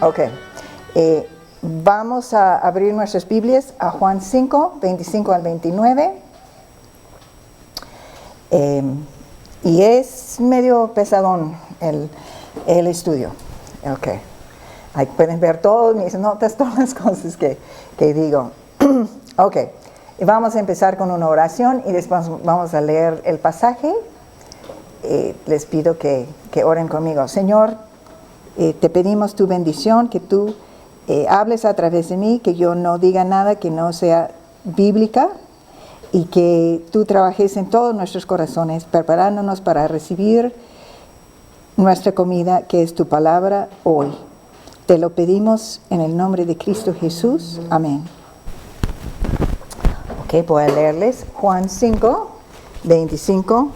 Ok. Vamos a abrir nuestras Biblias a Juan 5, 25 al 29. Y es medio pesadón el estudio. Ok. Ahí pueden ver todas mis notas, todas las cosas que digo. Ok. Vamos a empezar con una oración y después vamos a leer el pasaje. Les pido que oren conmigo. Señor, te pedimos tu bendición, que tú hables a través de mí, que yo no diga nada que no sea bíblica y que tú trabajes en todos nuestros corazones, preparándonos para recibir nuestra comida, que es tu palabra hoy. Te lo pedimos en el nombre de Cristo Jesús. Amén. Ok, voy a leerles Juan 5, 25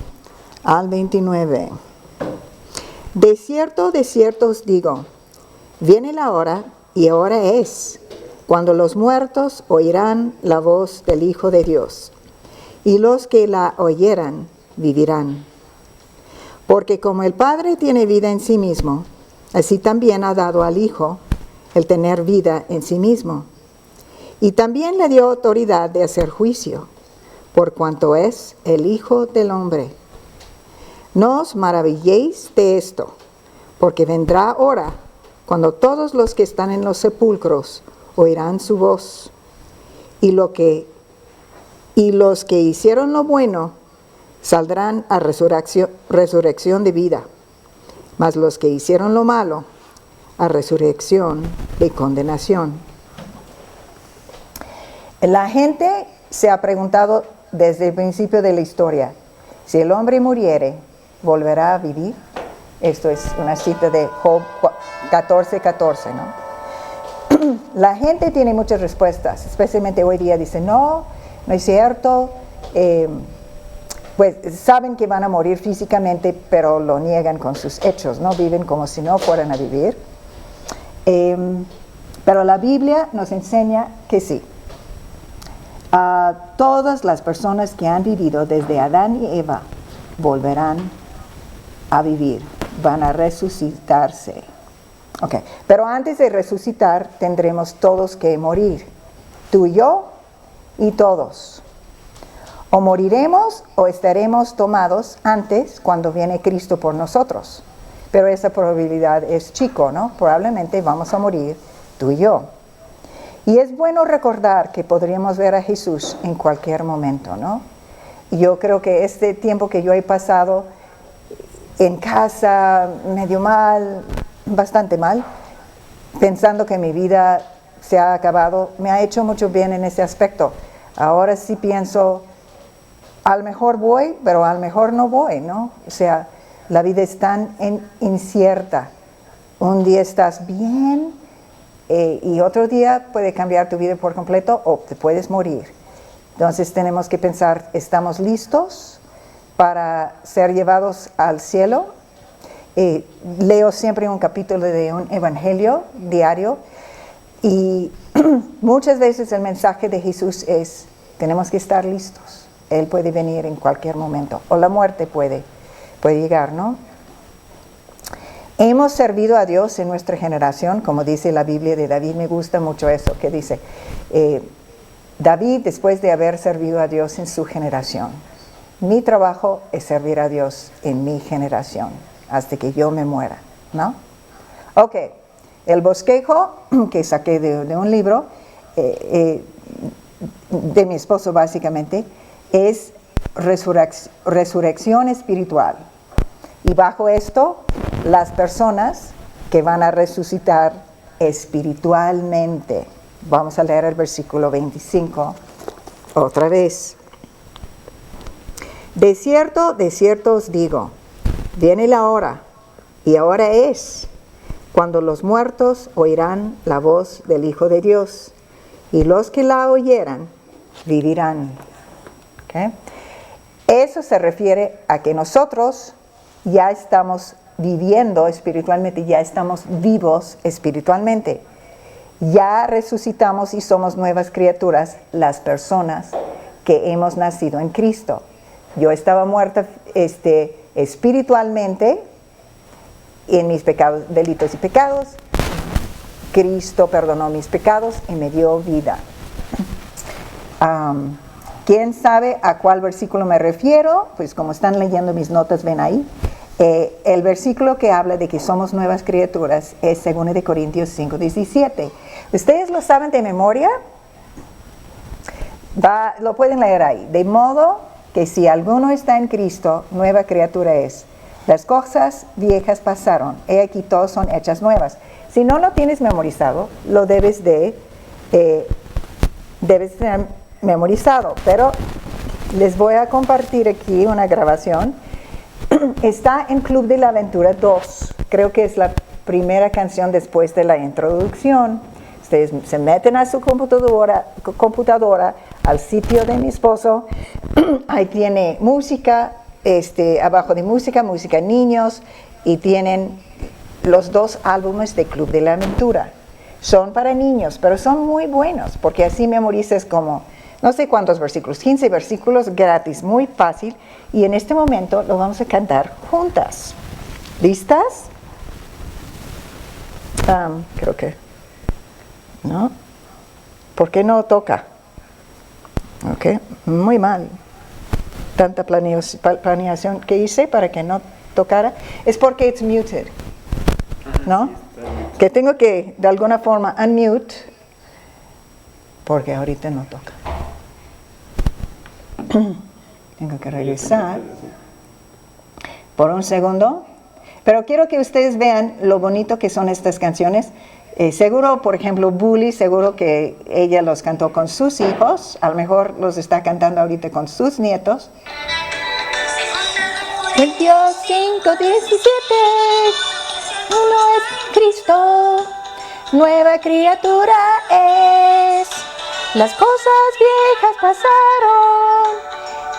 al 29. De cierto os digo, viene la hora, y ahora es, cuando los muertos oirán la voz del Hijo de Dios, y los que la oyeran vivirán. Porque como el Padre tiene vida en sí mismo, así también ha dado al Hijo el tener vida en sí mismo. Y también le dio autoridad de hacer juicio, por cuanto es el Hijo del Hombre. No os maravilléis de esto, porque vendrá hora cuando todos los que están en los sepulcros oirán su voz, y los que hicieron lo bueno saldrán a resurrección de vida, mas los que hicieron lo malo a resurrección de condenación. La gente se ha preguntado desde el principio de la historia, si el hombre muriere, ¿volverá a vivir? Esto es una cita de Job 14:14, ¿no? La gente tiene muchas respuestas, especialmente hoy día. Dice, no es cierto. Pues saben que van a morir físicamente, pero lo niegan con sus hechos, ¿no? Viven como si no fueran a vivir. Pero la Biblia nos enseña que sí. Todas las personas que han vivido desde Adán y Eva volverán a vivir, van a resucitarse. Ok, pero antes de resucitar tendremos todos que morir, tú y yo y todos. O moriremos o estaremos tomados antes cuando viene Cristo por nosotros. Pero esa probabilidad es chico, ¿no? Probablemente vamos a morir tú y yo. Y es bueno recordar que podríamos ver a Jesús en cualquier momento, ¿no? Y yo creo que este tiempo que yo he pasado en casa, medio mal, bastante mal, pensando que mi vida se ha acabado, me ha hecho mucho bien en ese aspecto. Ahora sí pienso, a lo mejor voy, pero a lo mejor no voy, ¿no? O sea, la vida es tan incierta. Un día estás bien y otro día puede cambiar tu vida por completo o te puedes morir. Entonces tenemos que pensar, ¿estamos listos para ser llevados al cielo? Leo siempre un capítulo de un evangelio diario y muchas veces el mensaje de Jesús es, tenemos que estar listos. Él puede venir en cualquier momento, o la muerte puede llegar, ¿no? Hemos servido a Dios en nuestra generación, como dice la Biblia de David. Me gusta mucho eso, que dice, David, después de haber servido a Dios en su generación, mi trabajo es servir a Dios en mi generación, hasta que yo me muera, ¿no? Ok, el bosquejo que saqué de un libro, de mi esposo básicamente, es resurrección espiritual. Y bajo esto, las personas que van a resucitar espiritualmente. Vamos a leer el versículo 25 otra vez. De cierto os digo, viene la hora, y ahora es, cuando los muertos oirán la voz del Hijo de Dios, y los que la oyeran vivirán. ¿Okay? Eso se refiere a que nosotros ya estamos viviendo espiritualmente, ya estamos vivos espiritualmente. Ya resucitamos y somos nuevas criaturas, las personas que hemos nacido en Cristo. Yo estaba muerta espiritualmente en mis pecados, delitos y pecados. Cristo perdonó mis pecados y me dio vida. ¿Quién sabe a cuál versículo me refiero? Pues como están leyendo mis notas, ven ahí. El versículo que habla de que somos nuevas criaturas es 2 de Corintios 5:17. ¿Ustedes lo saben de memoria? Lo pueden leer ahí. De modo que si alguno está en Cristo, nueva criatura es. Las cosas viejas pasaron, he aquí todas son hechas nuevas. Si no lo tienes memorizado, lo debes de tener memorizado. Pero les voy a compartir aquí una grabación. Está en Club de la Aventura 2. Creo que es la primera canción después de la introducción. Ustedes se meten a su computadora al sitio de mi esposo. Ahí tiene música, abajo de música niños, y tienen los 2 álbumes de Club de la Aventura. Son para niños, pero son muy buenos, porque así memorizas como no sé cuántos versículos, 15 versículos gratis, muy fácil. Y en este momento lo vamos a cantar juntas. ¿Listas? Creo que no. ¿Por qué no toca? Ok, muy mal. Tanta planeación que hice para que no tocara. Es porque it's muted, ¿no? Que tengo que de alguna forma unmute, porque ahorita no toca. Tengo que regresar por un segundo, pero quiero que ustedes vean lo bonito que son estas canciones. Seguro, por ejemplo, Bully, seguro que ella los cantó con sus hijos, a lo mejor los está cantando ahorita con sus nietos. Corintios 5:17, uno es Cristo, nueva criatura es. Las cosas viejas pasaron,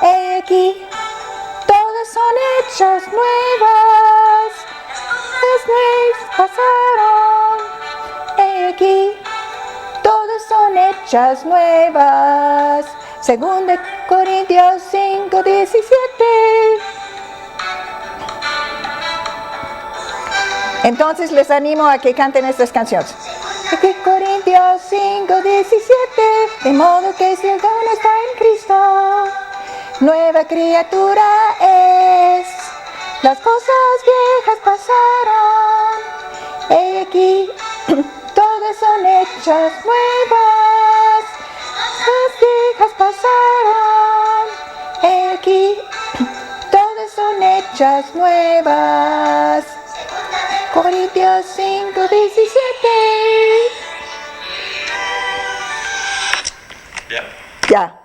he aquí, todas son hechas nuevas. Las viejas pasaron, he aquí, todas son hechas nuevas. 2 Corintios 5:17. Entonces les animo a que canten estas canciones. Corintios 5:17, de modo que si alguno está en Cristo, nueva criatura es. Las cosas viejas pasaron, he aquí, todas son hechas nuevas. Las viejas pasaron, he aquí, todas son hechas nuevas. Corintios 5:17. Ya.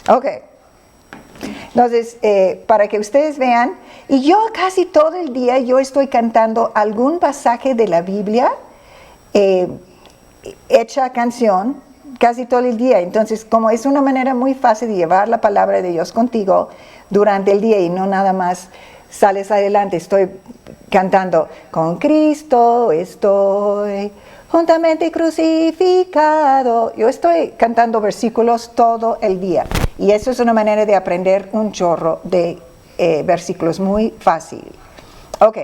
Ok. Entonces, para que ustedes vean, y yo casi todo el día yo estoy cantando algún pasaje de la Biblia, hecha canción, casi todo el día. Entonces, como es una manera muy fácil de llevar la palabra de Dios contigo durante el día y no nada más sales adelante, estoy cantando, con Cristo estoy juntamente crucificado. Yo estoy cantando versículos todo el día. Y eso es una manera de aprender un chorro de versículos muy fácil. Ok.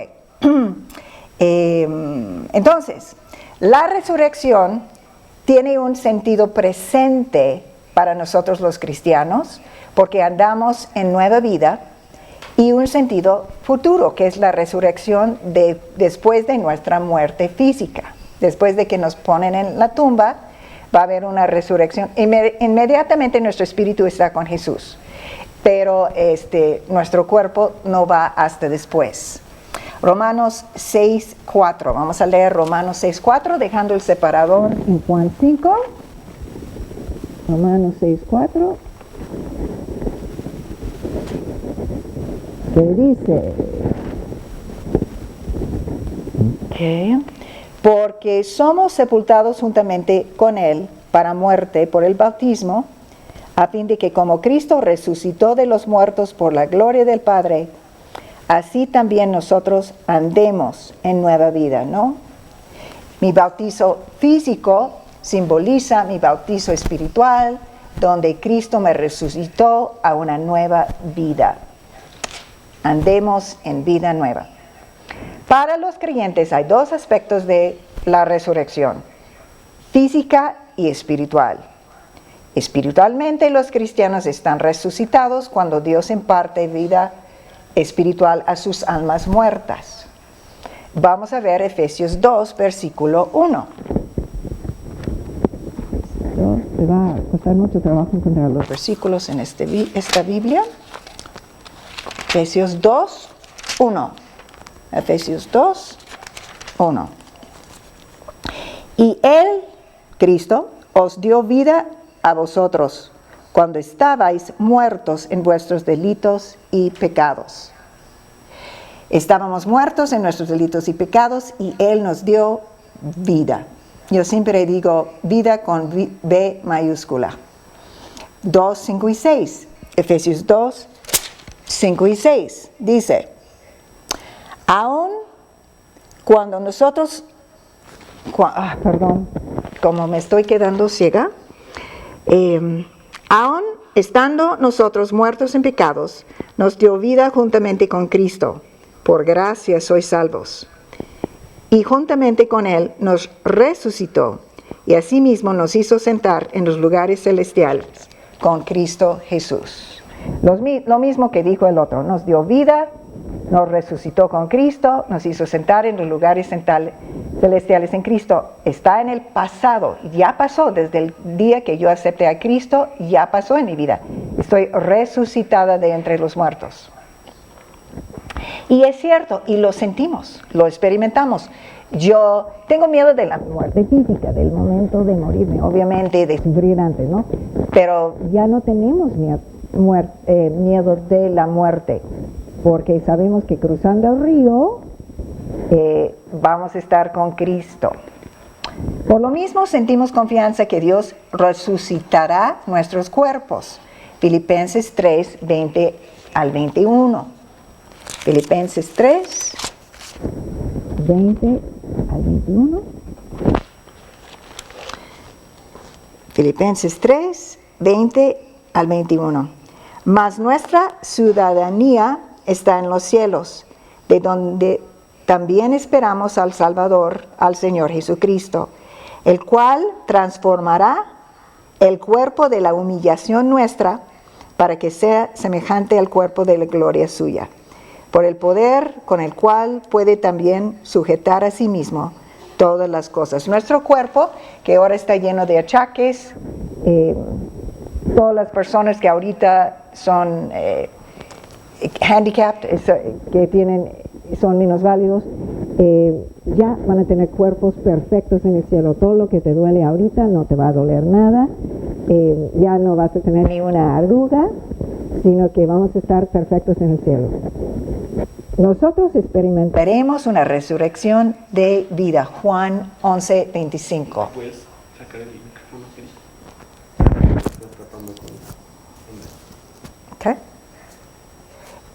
Entonces, la resurrección tiene un sentido presente para nosotros los cristianos, porque andamos en nueva vida, y un sentido futuro, que es la resurrección después de nuestra muerte física. Después de que nos ponen en la tumba, va a haber una resurrección. Inmediatamente nuestro espíritu está con Jesús, pero nuestro cuerpo no va hasta después. Romanos 6:4. Vamos a leer Romanos 6:4, dejando el separador en Juan 5. Romanos 6:4. ¿Qué dice? Okay. Porque somos sepultados juntamente con Él para muerte por el bautismo, a fin de que como Cristo resucitó de los muertos por la gloria del Padre, así también nosotros andemos en nueva vida, ¿no? Mi bautizo físico simboliza mi bautizo espiritual, donde Cristo me resucitó a una nueva vida. Andemos en vida nueva. Para los creyentes hay 2 aspectos de la resurrección, física y espiritual. Espiritualmente, los cristianos están resucitados cuando Dios imparte vida espiritual a sus almas muertas. Vamos a ver Efesios 2, versículo 1. Te va a costar mucho trabajo encontrar los versículos en esta Biblia. Efesios 2, 1. Efesios 2, 1. Y Él, Cristo, os dio vida a vosotros cuando estabais muertos en vuestros delitos y pecados. Estábamos muertos en nuestros delitos y pecados y Él nos dio vida. Yo siempre digo vida con B mayúscula. 2, 5 y 6. Efesios 2, 5 y 6. Dice, aún cuando nosotros, como me estoy quedando ciega, aún estando nosotros muertos en pecados, nos dio vida juntamente con Cristo. Por gracia sois salvos. Y juntamente con Él nos resucitó y asimismo nos hizo sentar en los lugares celestiales con Cristo Jesús. Lo mismo que dijo el otro, nos dio vida, nos resucitó con Cristo, nos hizo sentar en los lugares celestiales en Cristo. Está en el pasado, ya pasó desde el día que yo acepté a Cristo, ya pasó en mi vida. Estoy resucitada de entre los muertos. Y es cierto, y lo sentimos, lo experimentamos. Yo tengo miedo de la muerte física, del momento de morirme, obviamente de sufrir antes, ¿no? Pero ya no tenemos miedo de la muerte, porque sabemos que cruzando el río vamos a estar con Cristo. Por lo mismo sentimos confianza que Dios resucitará nuestros cuerpos. Filipenses 3, 20 al 21. Filipenses 3, 20 al 21. Filipenses 3, 20 al 21. Mas nuestra ciudadanía está en los cielos, de donde también esperamos al Salvador, al Señor Jesucristo, el cual transformará el cuerpo de la humillación nuestra para que sea semejante al cuerpo de la gloria suya, por el poder con el cual puede también sujetar a sí mismo todas las cosas. Nuestro cuerpo, que ahora está lleno de achaques, todas las personas que ahorita son handicapped, son minusválidos, ya van a tener cuerpos perfectos en el cielo. Todo lo que te duele ahorita no te va a doler nada, ya no vas a tener ni una arruga, sino que vamos a estar perfectos en el cielo. Nosotros experimentaremos una resurrección de vida. Juan 11, 25. ¿Puedes sacar el micrófono, Felipe? Estoy tratando con...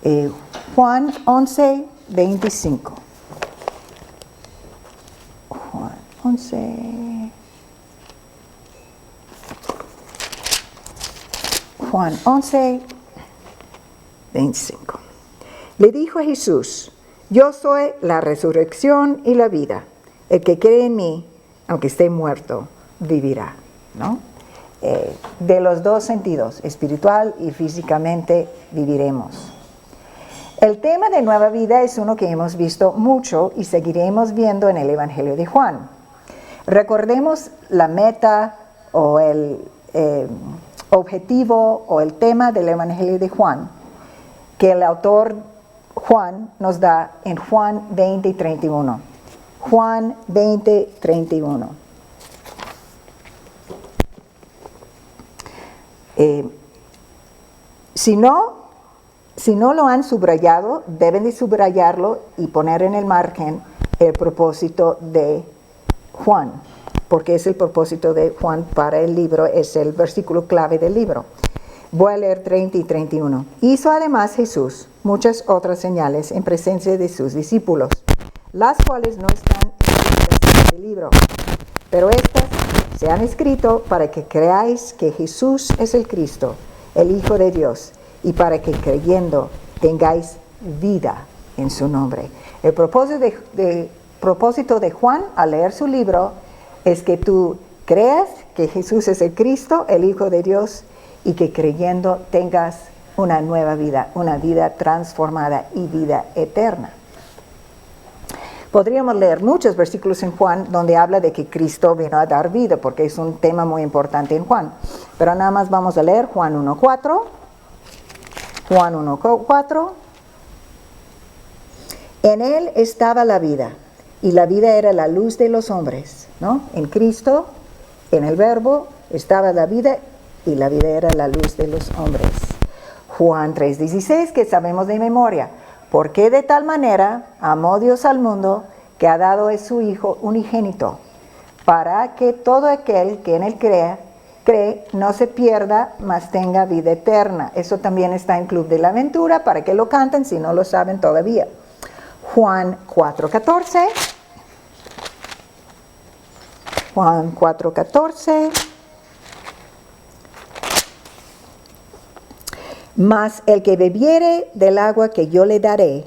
Okay. Juan 11, 25. Juan 11. Juan 11, 25. Le dijo a Jesús, yo soy la resurrección y la vida. El que cree en mí, aunque esté muerto, vivirá. ¿No? De los dos sentidos, espiritual y físicamente, viviremos. El tema de nueva vida es uno que hemos visto mucho y seguiremos viendo en el Evangelio de Juan. Recordemos la meta o el objetivo o el tema del Evangelio de Juan, que el autor Juan nos da en Juan 20 y 31. Juan 20, 31. Si no lo han subrayado, deben de subrayarlo y poner en el margen el propósito de Juan, porque es el propósito de Juan para el libro, es el versículo clave del libro. Voy a leer 30 y 31. Hizo además Jesús muchas otras señales en presencia de sus discípulos, las cuales no están escritas en el libro, pero estas se han escrito para que creáis que Jesús es el Cristo, el Hijo de Dios, y para que creyendo tengáis vida en su nombre. El propósito de propósito de Juan al leer su libro es que tú creas que Jesús es el Cristo, el Hijo de Dios, y que creyendo tengas una nueva vida, una vida transformada y vida eterna. Podríamos leer muchos versículos en Juan donde habla de que Cristo vino a dar vida, porque es un tema muy importante en Juan. Pero nada más vamos a leer Juan 1:4. Juan 1:4. En él estaba la vida, y la vida era la luz de los hombres, ¿no? En Cristo, en el Verbo, estaba la vida, y la vida era la luz de los hombres. Juan 3:16, que sabemos de memoria. Porque de tal manera amó Dios al mundo, que ha dado a su Hijo unigénito, para que todo aquel que en él cree no se pierda, mas tenga vida eterna. Eso también está en Club de la Aventura, para que lo canten si no lo saben todavía. Juan 4:14. Juan 4:14. Mas el que bebiere del agua que yo le daré,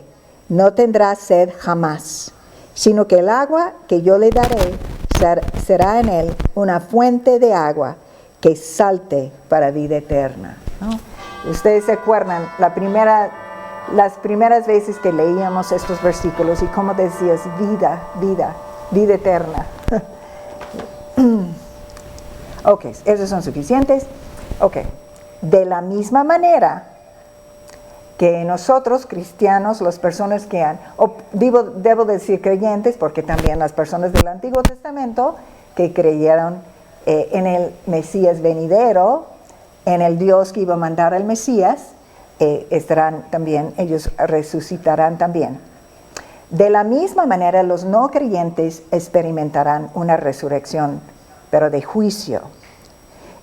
no tendrá sed jamás, sino que el agua que yo le daré será en él una fuente de agua que salte para vida eterna, ¿no? Ustedes se acuerdan, las primeras veces que leíamos estos versículos y cómo decías vida eterna. Ok, esos son suficientes. Ok. De la misma manera que nosotros, cristianos, las personas que debo decir creyentes, porque también las personas del Antiguo Testamento que creyeron en el Mesías venidero, en el Dios que iba a mandar al Mesías, estarán también, ellos resucitarán también. De la misma manera, los no creyentes experimentarán una resurrección, pero de juicio.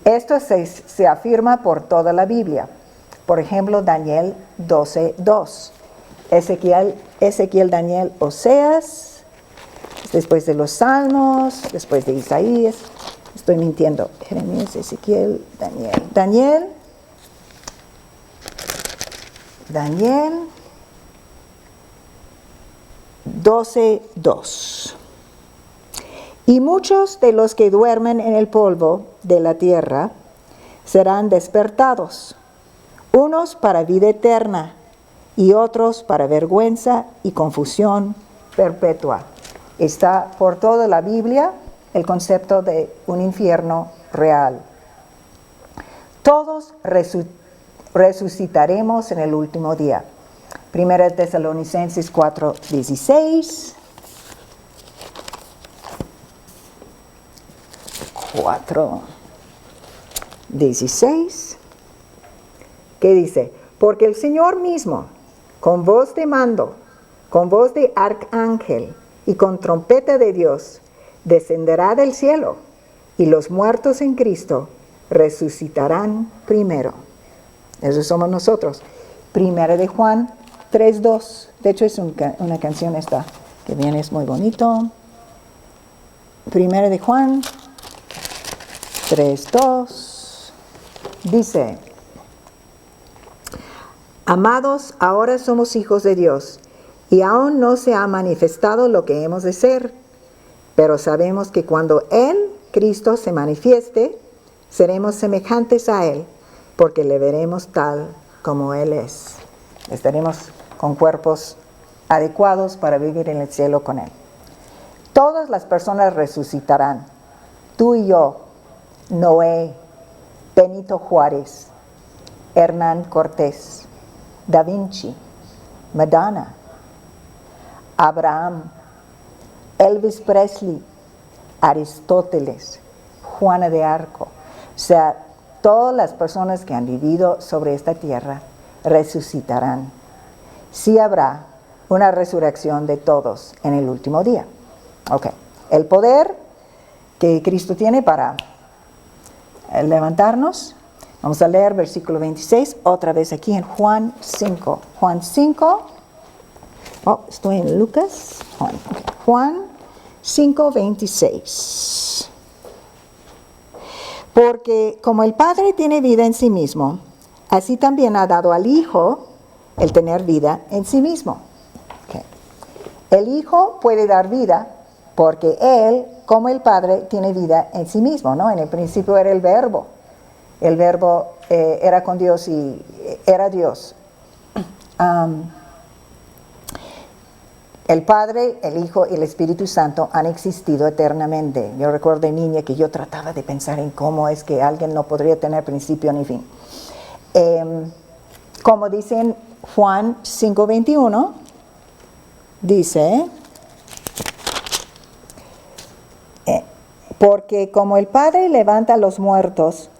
Esto se afirma por toda la Biblia. Por ejemplo, Daniel 12:2. Ezequiel, Daniel, Oseas, después de los Salmos, después de Isaías. Estoy mintiendo. Jeremías, Ezequiel, Daniel. Daniel 12:2. Y muchos de los que duermen en el polvo de la tierra serán despertados, unos para vida eterna y otros para vergüenza y confusión perpetua. Está por toda la Biblia el concepto de un infierno real. Todos resucitaremos en el último día. 1 Tesalonicenses 4:16. 4:16, que dice: porque el Señor mismo, con voz de mando, con voz de arcángel y con trompeta de Dios, descenderá del cielo, y los muertos en Cristo resucitarán primero. Eso somos nosotros. 1 de Juan 3:2. De hecho, es una canción esta que viene, es muy bonito. 1 de Juan 3:2 dice: amados, ahora somos hijos de Dios, y aún no se ha manifestado lo que hemos de ser, pero sabemos que cuando Él, Cristo, se manifieste, seremos semejantes a Él, porque le veremos tal como Él es. Estaremos con cuerpos adecuados para vivir en el cielo con Él. Todas las personas resucitarán. Tú y yo, Noé, Benito Juárez, Hernán Cortés, Da Vinci, Madonna, Abraham, Elvis Presley, Aristóteles, Juana de Arco. O sea, todas las personas que han vivido sobre esta tierra resucitarán. Sí habrá una resurrección de todos en el último día. Ok, el poder que Cristo tiene para levantarnos. Vamos a leer versículo 26, otra vez aquí en Juan 5. Juan 5, estoy en Lucas. Juan 5:26. Porque como el Padre tiene vida en sí mismo, así también ha dado al Hijo el tener vida en sí mismo. Okay. El Hijo puede dar vida porque Él, como el Padre, tiene vida en sí mismo, ¿no? En el principio era el Verbo. El Verbo era con Dios y era Dios. El Padre, el Hijo y el Espíritu Santo han existido eternamente. Yo recuerdo de niña que yo trataba de pensar en cómo es que alguien no podría tener principio ni fin. Como dice en Juan 5:21, dice, porque como el Padre levanta a los muertos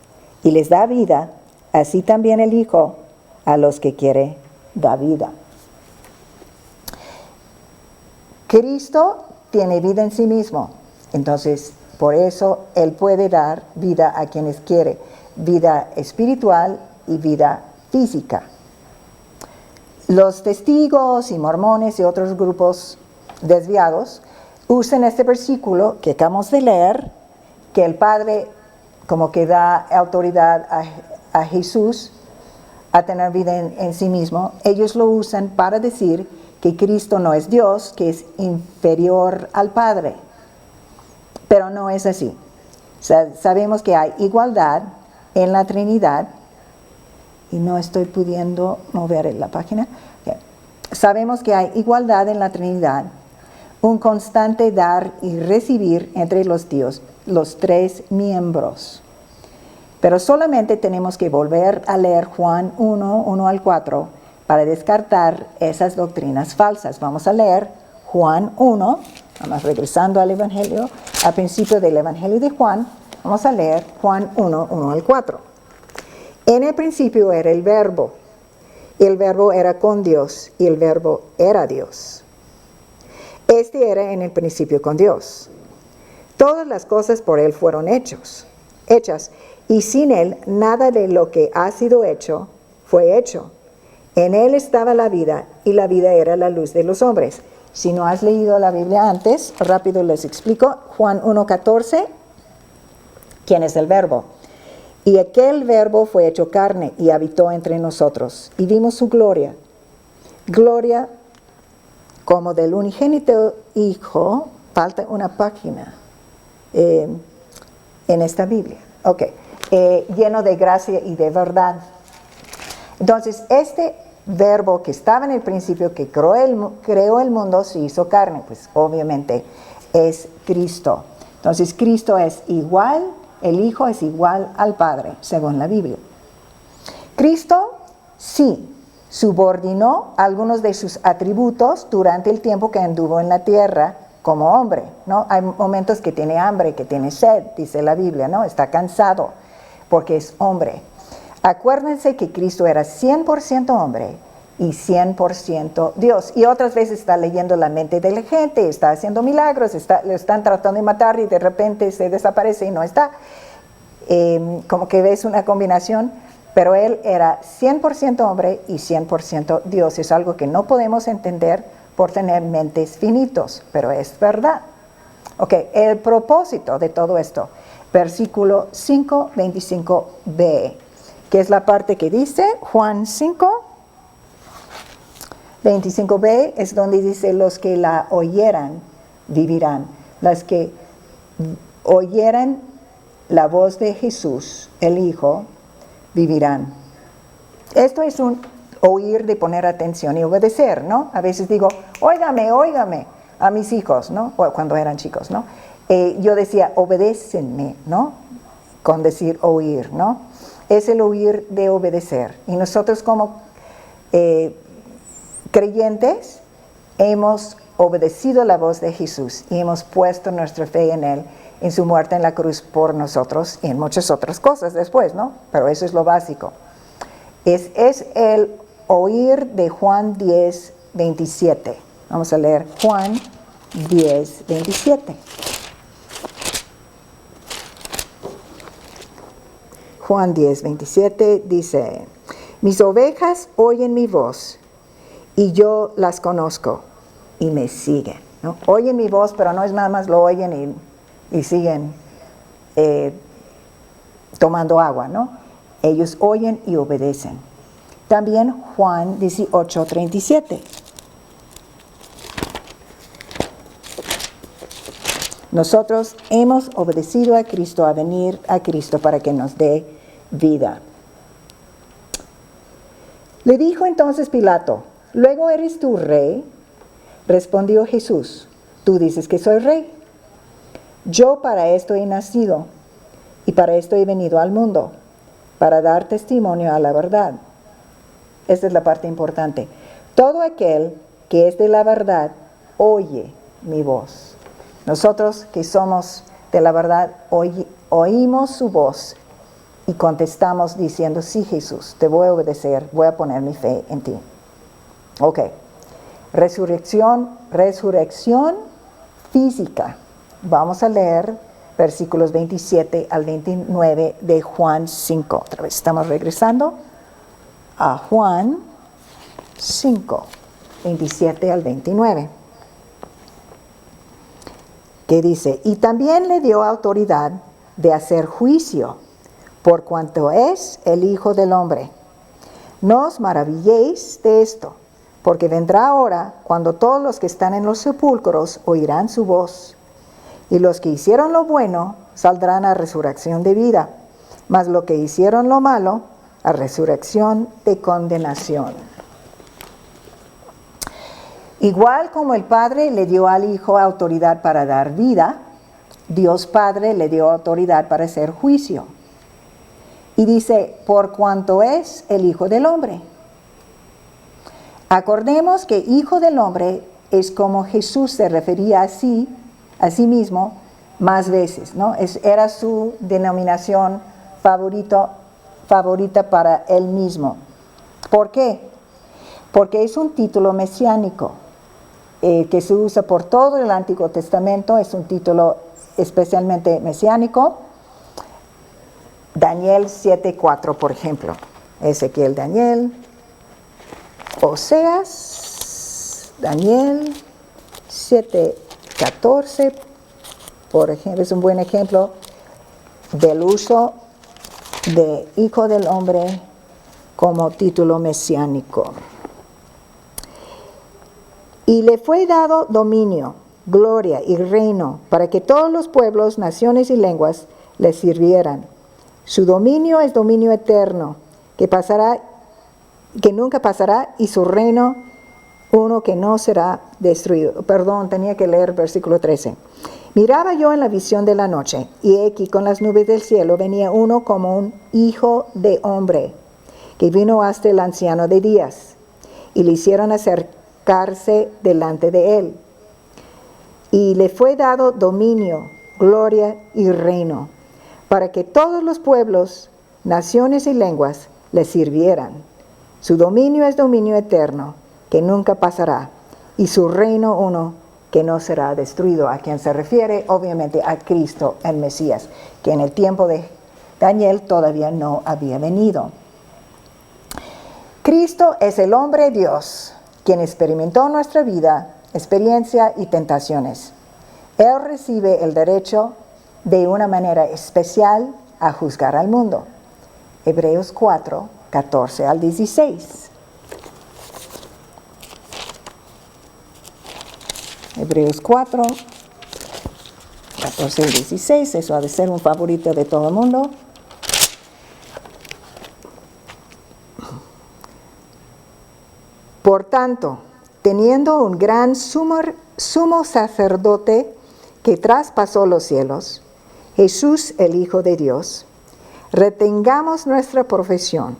y les da vida, así también el Hijo a los que quiere da vida. Cristo tiene vida en sí mismo, entonces por eso Él puede dar vida a quienes quiere, vida espiritual y vida física. Los testigos y mormones y otros grupos desviados usan este versículo que acabamos de leer, que el Padre como que da autoridad a Jesús a tener vida en sí mismo. Ellos lo usan para decir que Cristo no es Dios, que es inferior al Padre. Pero no es así. Sabemos que hay igualdad en la Trinidad. Y no estoy pudiendo mover la página. Okay. Sabemos que hay igualdad en la Trinidad. Un constante dar y recibir entre los Dios, los tres miembros. Pero solamente tenemos que volver a leer Juan 1 al 4, para descartar esas doctrinas falsas. Vamos a leer Juan 1, vamos regresando al Evangelio, al principio del Evangelio de Juan, vamos a leer Juan 1 al 4. En el principio era el Verbo, y el Verbo era con Dios, y el Verbo era Dios. Este era en el principio con Dios. Todas las cosas por Él fueron hechas, y sin Él nada de lo que ha sido hecho fue hecho. En Él estaba la vida, y la vida era la luz de los hombres. Si no has leído la Biblia antes, rápido les explico. Juan 1:14, ¿quién es el Verbo? Y aquel Verbo fue hecho carne y habitó entre nosotros, y vimos su gloria. Gloria como del unigénito Hijo. Falta una página en esta Biblia. Ok. Lleno de gracia y de verdad. Entonces, este Verbo que estaba en el principio, que creó el mundo, se hizo carne, pues obviamente es Cristo. Entonces, Cristo es igual, el Hijo es igual al Padre, según la Biblia. Cristo sí subordinó algunos de sus atributos durante el tiempo que anduvo en la tierra como hombre, ¿no? Hay momentos que tiene hambre, que tiene sed, dice la Biblia, ¿no? Está cansado porque es hombre. Acuérdense que Cristo era 100% hombre y 100% Dios. Y otras veces está leyendo la mente de la gente, está haciendo milagros, lo están tratando de matar y de repente se desaparece y no está. Como que ves una combinación, pero Él era 100% hombre y 100% Dios. Es algo que no podemos entender por tener mentes finitos, pero es verdad. Ok, el propósito de todo esto, versículo 5:25b. que es la parte que dice, Juan 5, 25b, es donde dice, los que la oyeran, vivirán. Las que oyeran la voz de Jesús, el Hijo, vivirán. Esto es un oír de poner atención y obedecer, ¿no? A veces digo, óigame a mis hijos, ¿no? O cuando eran chicos, ¿no? Yo decía, obedécenme, ¿no? Con decir oír, ¿no? Es el oír de obedecer. Y nosotros como creyentes hemos obedecido la voz de Jesús y hemos puesto nuestra fe en Él, en su muerte en la cruz por nosotros y en muchas otras cosas después, ¿no? Pero eso es lo básico. Es el oír de Juan 10:27. Vamos a leer Juan 10:27. Juan 10:27 dice, mis ovejas oyen mi voz y yo las conozco y me siguen, ¿no? Oyen mi voz, pero no es nada más lo oyen y siguen tomando agua, ¿no? Ellos oyen y obedecen. También Juan 18:37. Nosotros hemos obedecido a Cristo, a venir a Cristo para que nos dé vida. Le dijo entonces Pilato, ¿luego eres tú rey? Respondió Jesús, tú dices que soy rey. Yo para esto he nacido y para esto he venido al mundo, para dar testimonio a la verdad. Esta es la parte importante. Todo aquel que es de la verdad, oye mi voz. Nosotros que somos de la verdad, oímos su voz y contestamos diciendo, sí Jesús, te voy a obedecer, voy a poner mi fe en ti. Ok. Resurrección física. Vamos a leer versículos 27 al 29 de Juan 5. Otra vez estamos regresando a Juan 5, 27 al 29. Que dice, y también le dio autoridad de hacer juicio, por cuanto es el Hijo del Hombre. No os maravilléis de esto, porque vendrá hora cuando todos los que están en los sepulcros oirán su voz, y los que hicieron lo bueno saldrán a resurrección de vida, mas los que hicieron lo malo a resurrección de condenación. Igual como el Padre le dio al Hijo autoridad para dar vida, Dios Padre le dio autoridad para hacer juicio. Y dice, por cuanto es el Hijo del Hombre. Acordemos que Hijo del Hombre es como Jesús se refería a sí mismo más veces, ¿no? Era su denominación favorita para él mismo. ¿Por qué? Porque es un título mesiánico. Que se usa por todo el Antiguo Testamento, es un título especialmente mesiánico. Daniel 7:4, por ejemplo. Ezequiel, Daniel. Oseas, Daniel 7:14, por ejemplo, es un buen ejemplo del uso de Hijo del Hombre como título mesiánico. Y le fue dado dominio, gloria y reino, para que todos los pueblos, naciones y lenguas le sirvieran. Su dominio es dominio eterno, que nunca pasará, y su reino uno que no será destruido. Perdón, tenía que leer versículo 13. Miraba yo en la visión de la noche, y he aquí con las nubes del cielo venía uno como un hijo de hombre, que vino hasta el anciano de días, y le hicieron acercarse delante de él. Y le fue dado dominio, gloria y reino, para que todos los pueblos, naciones y lenguas le sirvieran. Su dominio es dominio eterno, que nunca pasará, y su reino uno que no será destruido. A quien se refiere, obviamente, a Cristo, el Mesías, que en el tiempo de Daniel todavía no había venido. Cristo es el hombre Dios, quien experimentó nuestra vida, experiencia y tentaciones. Él recibe el derecho de una manera especial a juzgar al mundo. Hebreos 4, 14 al 16. Hebreos 4, 14 al 16, eso ha de ser un favorito de todo el mundo. Por tanto, teniendo un gran sumo sacerdote que traspasó los cielos, Jesús el Hijo de Dios, retengamos nuestra profesión,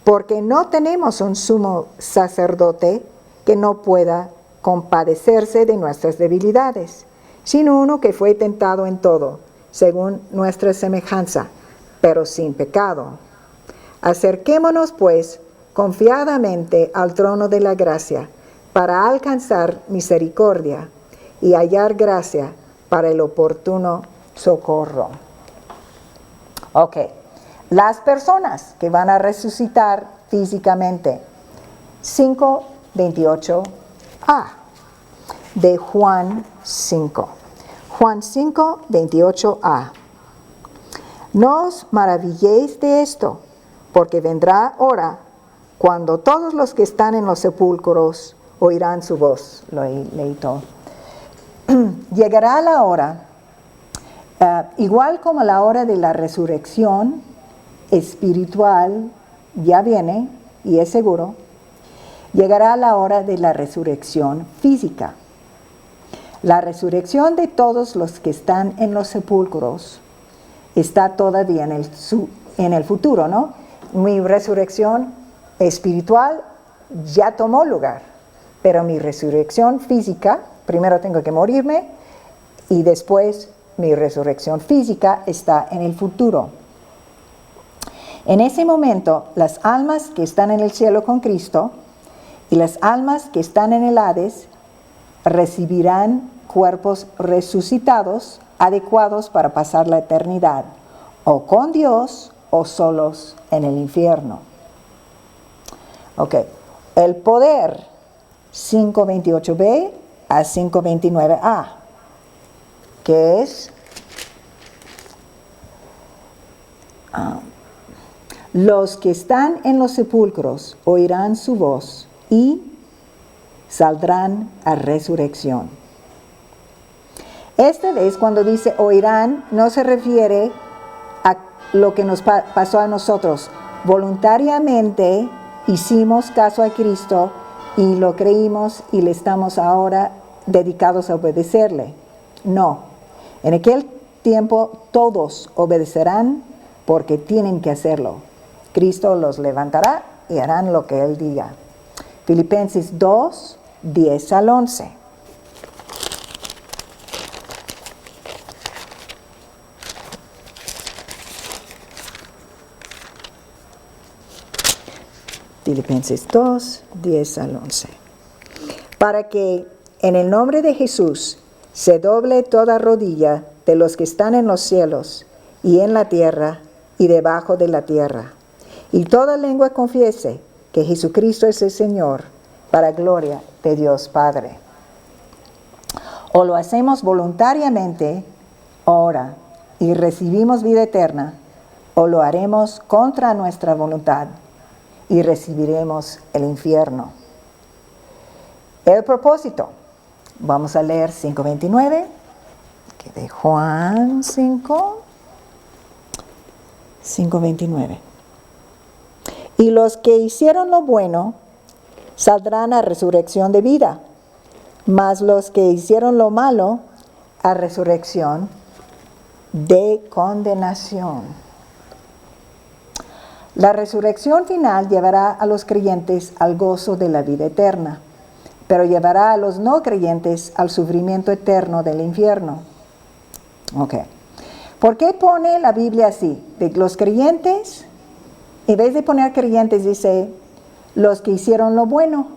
porque no tenemos un sumo sacerdote que no pueda compadecerse de nuestras debilidades, sino uno que fue tentado en todo, según nuestra semejanza, pero sin pecado. Acerquémonos, pues, confiadamente al trono de la gracia, para alcanzar misericordia y hallar gracia para el oportuno socorro. Ok, las personas que van a resucitar físicamente, 5:28a de Juan 5. Juan 5:28a. No os maravilléis de esto, porque vendrá hora cuando todos los que están en los sepulcros oirán su voz. Lo leí todo. llegará la hora, igual como la hora de la resurrección espiritual ya viene y es seguro, llegará la hora de la resurrección física. La resurrección de todos los que están en los sepulcros está todavía en el futuro, ¿no? Mi resurrección espiritual ya tomó lugar, pero mi resurrección física, primero tengo que morirme y después mi resurrección física está en el futuro. En ese momento, las almas que están en el cielo con Cristo y las almas que están en el Hades recibirán cuerpos resucitados adecuados para pasar la eternidad, o con Dios o solos en el infierno. Ok, el poder 528b a 529a, que es los que están en los sepulcros oirán su voz y saldrán a resurrección. Esta vez cuando dice oirán, no se refiere a lo que nos pasó a nosotros. Voluntariamente hicimos caso a Cristo y lo creímos y le estamos ahora dedicados a obedecerle. No, en aquel tiempo todos obedecerán porque tienen que hacerlo. Cristo los levantará y harán lo que Él diga. Filipenses 2, 10 al 11. Filipenses 2, 10 al 11. Para que en el nombre de Jesús se doble toda rodilla de los que están en los cielos y en la tierra y debajo de la tierra, y toda lengua confiese que Jesucristo es el Señor, para gloria de Dios Padre. O lo hacemos voluntariamente ahora y recibimos vida eterna, o lo haremos contra nuestra voluntad y recibiremos el infierno. El propósito. Vamos a leer 5:29, que de Juan 5:29. Y los que hicieron lo bueno saldrán a resurrección de vida, mas los que hicieron lo malo a resurrección de condenación. La resurrección final llevará a los creyentes al gozo de la vida eterna, pero llevará a los no creyentes al sufrimiento eterno del infierno. Ok. ¿Por qué pone la Biblia así? De los creyentes, en vez de poner creyentes, dice los que hicieron lo bueno.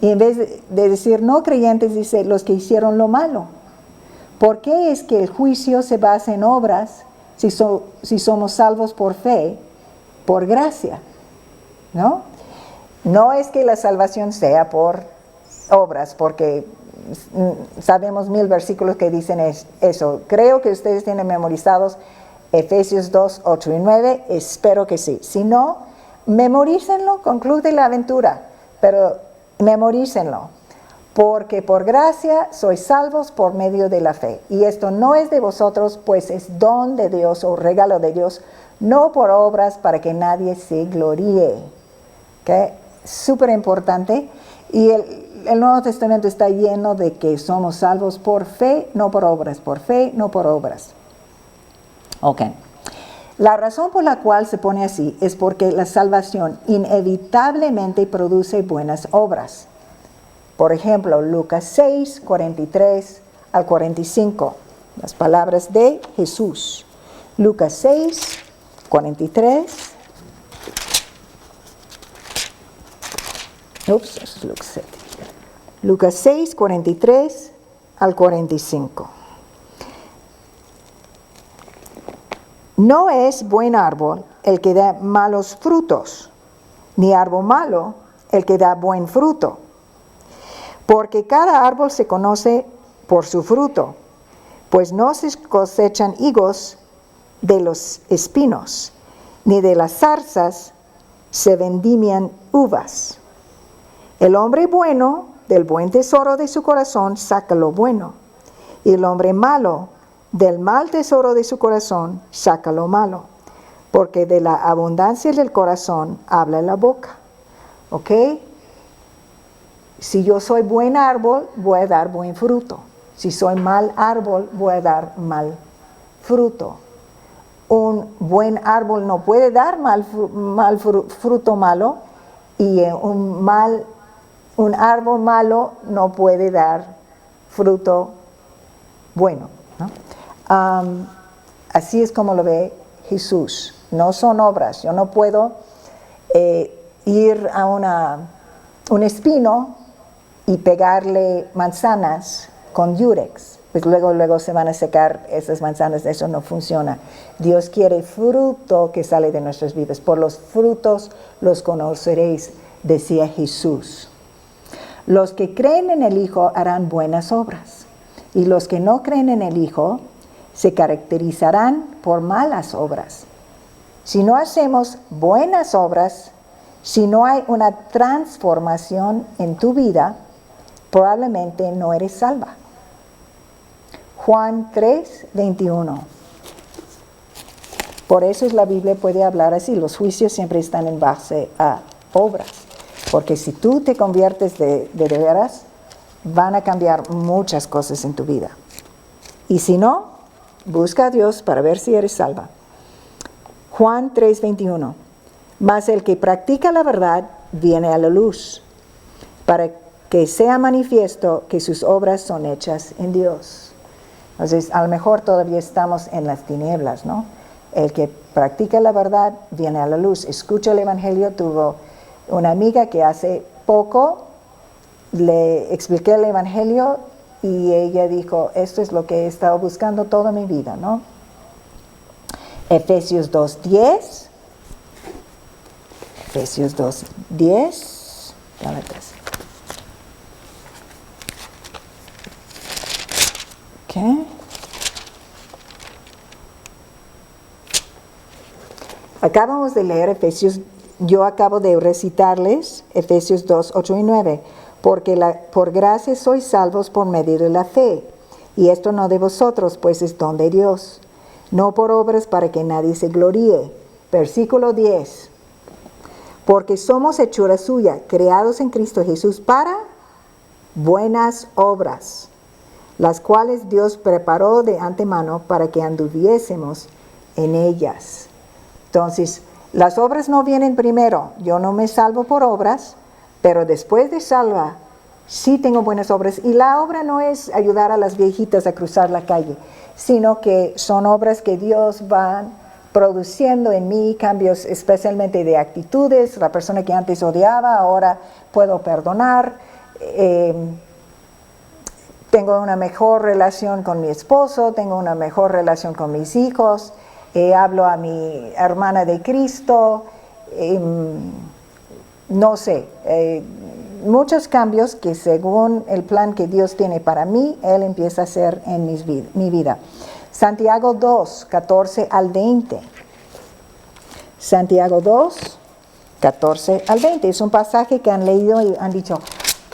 Y en vez de decir no creyentes, dice los que hicieron lo malo. ¿Por qué es que el juicio se basa en obras si somos salvos por fe, por gracia? ¿No? No es que la salvación sea por obras, porque sabemos 1000 versículos que dicen eso. Creo que ustedes tienen memorizados Efesios 2, 8 y 9. Espero que sí. Si no, memorícenlo con Club de la Aventura, pero memorícenlo. Porque por gracia sois salvos por medio de la fe. Y esto no es de vosotros, pues es don de Dios o regalo de Dios, no por obras para que nadie se gloríe. ¿Okay? Súper importante. Y el Nuevo Testamento está lleno de que somos salvos por fe, no por obras. Por fe, no por obras. Ok. La razón por la cual se pone así es porque la salvación inevitablemente produce buenas obras. Por ejemplo, Lucas 6, 43 al 45. Las palabras de Jesús. Lucas 6, 43. Es Lucas 7. Lucas 6, 43 al 45. No es buen árbol el que da malos frutos, ni árbol malo el que da buen fruto. Porque cada árbol se conoce por su fruto, pues no se cosechan higos de los espinos, ni de las zarzas se vendimian uvas. El hombre bueno del buen tesoro de su corazón saca lo bueno, Y el hombre malo, del mal tesoro de su corazón, saca lo malo, porque de la abundancia del corazón habla la boca. ¿Ok? Si yo soy buen árbol, voy a dar buen fruto. Si soy mal árbol, voy a dar mal fruto. Un buen árbol no puede dar fruto malo, y un árbol malo no puede dar fruto bueno, ¿no? Así es como lo ve Jesús. No son obras. Yo no puedo ir a un espino y pegarle manzanas con Yurex. Pues luego se van a secar esas manzanas. Eso no funciona. Dios quiere fruto que sale de nuestras vidas. Por los frutos los conoceréis, decía Jesús. Los que creen en el Hijo harán buenas obras, y los que no creen en el Hijo se caracterizarán por malas obras. Si no hacemos buenas obras, si no hay una transformación en tu vida, probablemente no eres salva. Juan 3:21. Por eso la Biblia puede hablar así. Los juicios siempre están en base a obras. Porque si tú te conviertes de veras, van a cambiar muchas cosas en tu vida. Y si no, busca a Dios para ver si eres salva. Juan 3:21. Mas el que practica la verdad viene a la luz, para que sea manifiesto que sus obras son hechas en Dios. Entonces, a lo mejor todavía estamos en las tinieblas, ¿no? El que practica la verdad viene a la luz. Escucha el Evangelio. Tuvo una amiga que hace poco le expliqué el Evangelio y ella dijo, esto es lo que he estado buscando toda mi vida, ¿no? Efesios 2:10. Efesios 2:10. Dame tres. ¿Qué? Acabamos de leer Efesios, yo acabo de recitarles Efesios 2:8 y 9. Porque por gracia sois salvos por medio de la fe, y esto no de vosotros, pues es don de Dios, no por obras para que nadie se gloríe. Versículo 10. Porque somos hechura suya, creados en Cristo Jesús para buenas obras, las cuales Dios preparó de antemano para que anduviésemos en ellas. Entonces, las obras no vienen primero. Yo no me salvo por obras, pero después de salva, sí tengo buenas obras. Y la obra no es ayudar a las viejitas a cruzar la calle, sino que son obras que Dios va produciendo en mí, cambios especialmente de actitudes. La persona que antes odiaba, ahora puedo perdonar. Tengo una mejor relación con mi esposo, tengo una mejor relación con mis hijos. Hablo a mi hermana de Cristo. No sé, muchos cambios que según el plan que Dios tiene para mí, Él empieza a hacer en mi vida. Santiago 2, 14 al 20. Santiago 2, 14 al 20. Es un pasaje que han leído y han dicho,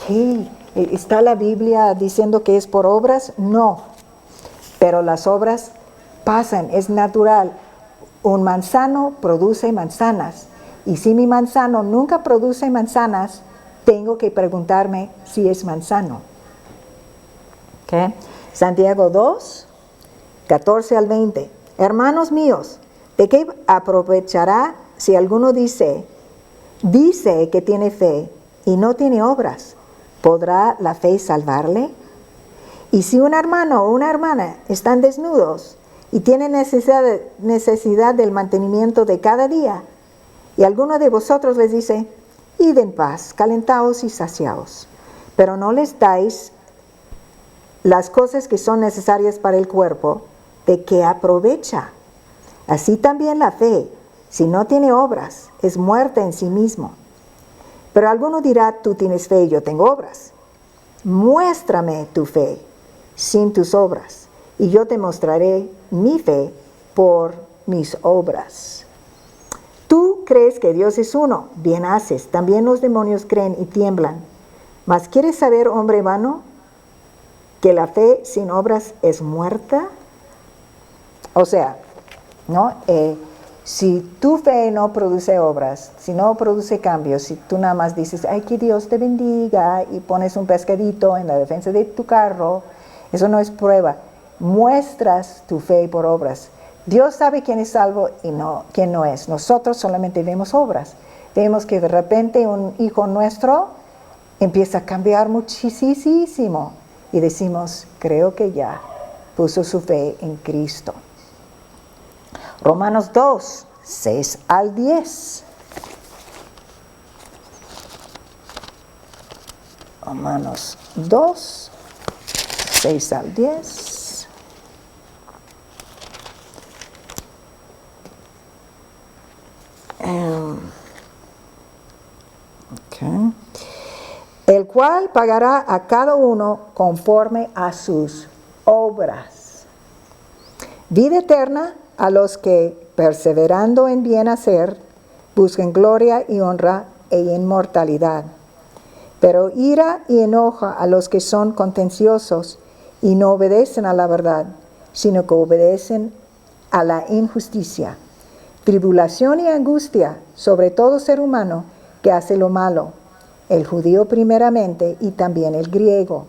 ¿qué? ¿Está la Biblia diciendo que es por obras? No, pero las obras pasan, es natural. Un manzano produce manzanas. Y si mi manzano nunca produce manzanas, tengo que preguntarme si es manzano. ¿Okay? Santiago 2, 14 al 20. Hermanos míos, ¿de qué aprovechará si alguno dice que tiene fe y no tiene obras? ¿Podrá la fe salvarle? Y si un hermano o una hermana están desnudos y tienen necesidad del mantenimiento de cada día, y alguno de vosotros les dice, id en paz, calentaos y saciaos, pero no les dais las cosas que son necesarias para el cuerpo, ¿de qué aprovecha? Así también la fe, si no tiene obras, es muerta en sí mismo. Pero alguno dirá, tú tienes fe y yo tengo obras. Muéstrame tu fe sin tus obras, y yo te mostraré mi fe por mis obras. Tú crees que Dios es uno, bien haces, también los demonios creen y tiemblan. Mas ¿quieres saber, hombre vano? que la fe sin obras es muerta. O sea, ¿no? Si tu fe no produce obras, si no produce cambios, si tú nada más dices, ay, que Dios te bendiga, y pones un pescadito en la defensa de tu carro, eso no es prueba. Muestras tu fe por obras. Dios sabe quién es salvo y quién no es. Nosotros solamente vemos obras. Vemos que de repente un hijo nuestro empieza a cambiar muchísimo y decimos, creo que ya puso su fe en Cristo. Romanos 2, 6 al 10. Romanos 2, 6 al 10. Okay. El cual pagará a cada uno conforme a sus obras. Vida eterna a los que, perseverando en bien hacer, busquen gloria y honra e inmortalidad. Pero ira y enoja a los que son contenciosos y no obedecen a la verdad, sino que obedecen a la injusticia. Tribulación y angustia sobre todo ser humano que hace lo malo, el judío primeramente y también el griego.